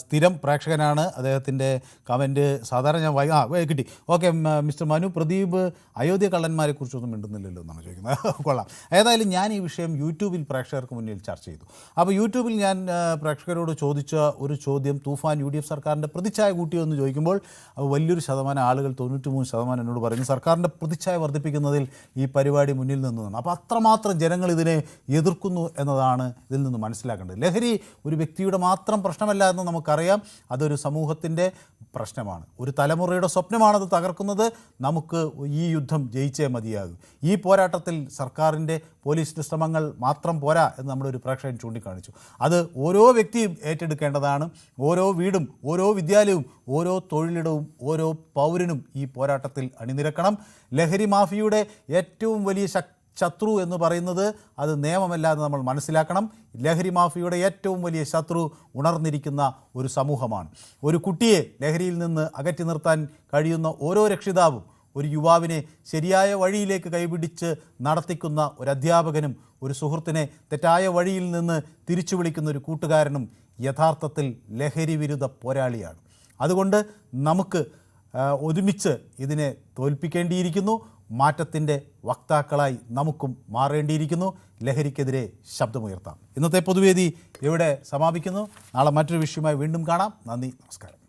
സ്ഥിരം പ്രേക്ഷകനാണ്, അദ്ദേഹത്തിൻ്റെ കമൻറ്റ് സാധാരണ ഞാൻ കിട്ടി. ഓക്കെ, മിസ്റ്റർ മനു, പ്രദീപ് അയോധ്യ കള്ളന്മാരെ കുറിച്ചൊന്നും മിണ്ടുന്നില്ലല്ലോ എന്നാണ് ചോദിക്കുന്നത്. കൊള്ളാം. ഏതായാലും ഞാൻ ഈ വിഷയം യൂട്യൂബിൽ പ്രേക്ഷകർക്ക് മുന്നിൽ ചർച്ച ചെയ്തു. അപ്പോൾ യൂട്യൂബിൽ ഞാൻ പ്രേക്ഷകരോട് ചോദിച്ച ഒരു ചോദ്യം, തൂഫാൻ UDF സർക്കാരിൻ്റെ പ്രതിച്ഛായ കൂട്ടിയോ എന്ന് ചോദിക്കുമ്പോൾ വലിയൊരു ശതമാനം ആളുകൾ, 93% എന്നോട് പറയുന്നു സർക്കാരിൻ്റെ പ്രതിച്ഛായ വർദ്ധിപ്പിക്കുന്നതിൽ ഈ പരിപാടി മുന്നിൽ നിന്നതാണ്. അപ്പോൾ അത്രമാത്രം ജനങ്ങൾ ഇതിനെ എതിർക്കുന്നു എന്നതാണ് ഇതിൽ നിന്ന് മനസ്സിലാക്കുന്നത്. ലഹരി ഒരു വ്യക്തിയുടെ മാത്രം പ്രശ്നമല്ല എന്ന് നമുക്കറിയാം, അതൊരു സമൂഹത്തിൻ്റെ പ്രശ്നമാണ്. ഒരു തലമുറയുടെ സ്വപ്നമാണത് തകർക്കുന്നത്. നമുക്ക് ഈ യുദ്ധം ജയിച്ചേ മതിയാകും. ഈ പോരാട്ടത്തിൽ സർക്കാരിൻ്റെ പോലീസിൻ്റെ ശ്രമങ്ങൾ മാത്രം പോരാ എന്ന് നമ്മുടെ ഒരു പ്രേക്ഷകൻ ചൂണ്ടിക്കാണിച്ചു. അത് ഓരോ വ്യക്തിയും ഏറ്റെടുക്കേണ്ടതാണ്. ഓരോ വീടും, ഓരോ വിദ്യാലയവും, ഓരോ തൊഴിലിടവും, ഓരോ പൗരനും ഈ പോരാട്ടത്തിൽ അണിനിരക്കണം. ലഹരി മാഫിയയുടെ ഏറ്റവും വലിയ ശത്രു എന്ന് പറയുന്നത് അത് നിയമമല്ലാതെ നമ്മൾ മനസ്സിലാക്കണം. ലഹരി മാഫിയയുടെ ഏറ്റവും വലിയ ശത്രു ഉണർന്നിരിക്കുന്ന ഒരു സമൂഹമാണ്. ഒരു കുട്ടിയെ ലഹരിയിൽ നിന്ന് അകറ്റി നിർത്താൻ കഴിയുന്ന ഓരോ രക്ഷിതാവും, ഒരു യുവാവിനെ ശരിയായ വഴിയിലേക്ക് കൈപിടിച്ച് നടത്തിക്കുന്ന ഒരു അധ്യാപകനും, ഒരു സുഹൃത്തിനെ തെറ്റായ വഴിയിൽ നിന്ന് തിരിച്ചു വിളിക്കുന്ന ഒരു കൂട്ടുകാരനും യഥാർത്ഥത്തിൽ ലഹരി വിരുദ്ധ പോരാളിയാണ്. അതുകൊണ്ട് നമുക്ക് ഒരുമിച്ച് ഇതിനെ തോൽപ്പിക്കേണ്ടിയിരിക്കുന്നു. മാറ്റത്തിൻ്റെ വക്താക്കളായി നമുക്കും മാറേണ്ടിയിരിക്കുന്നു. ലഹരിക്കെതിരെ ശബ്ദമുയർത്താം. ഇന്നത്തെ പൊതുവേദി ഇവിടെ സമാപിക്കുന്നു. നാളെ മറ്റൊരു വിഷയമായി വീണ്ടും കാണാം. നന്ദി, നമസ്കാരം.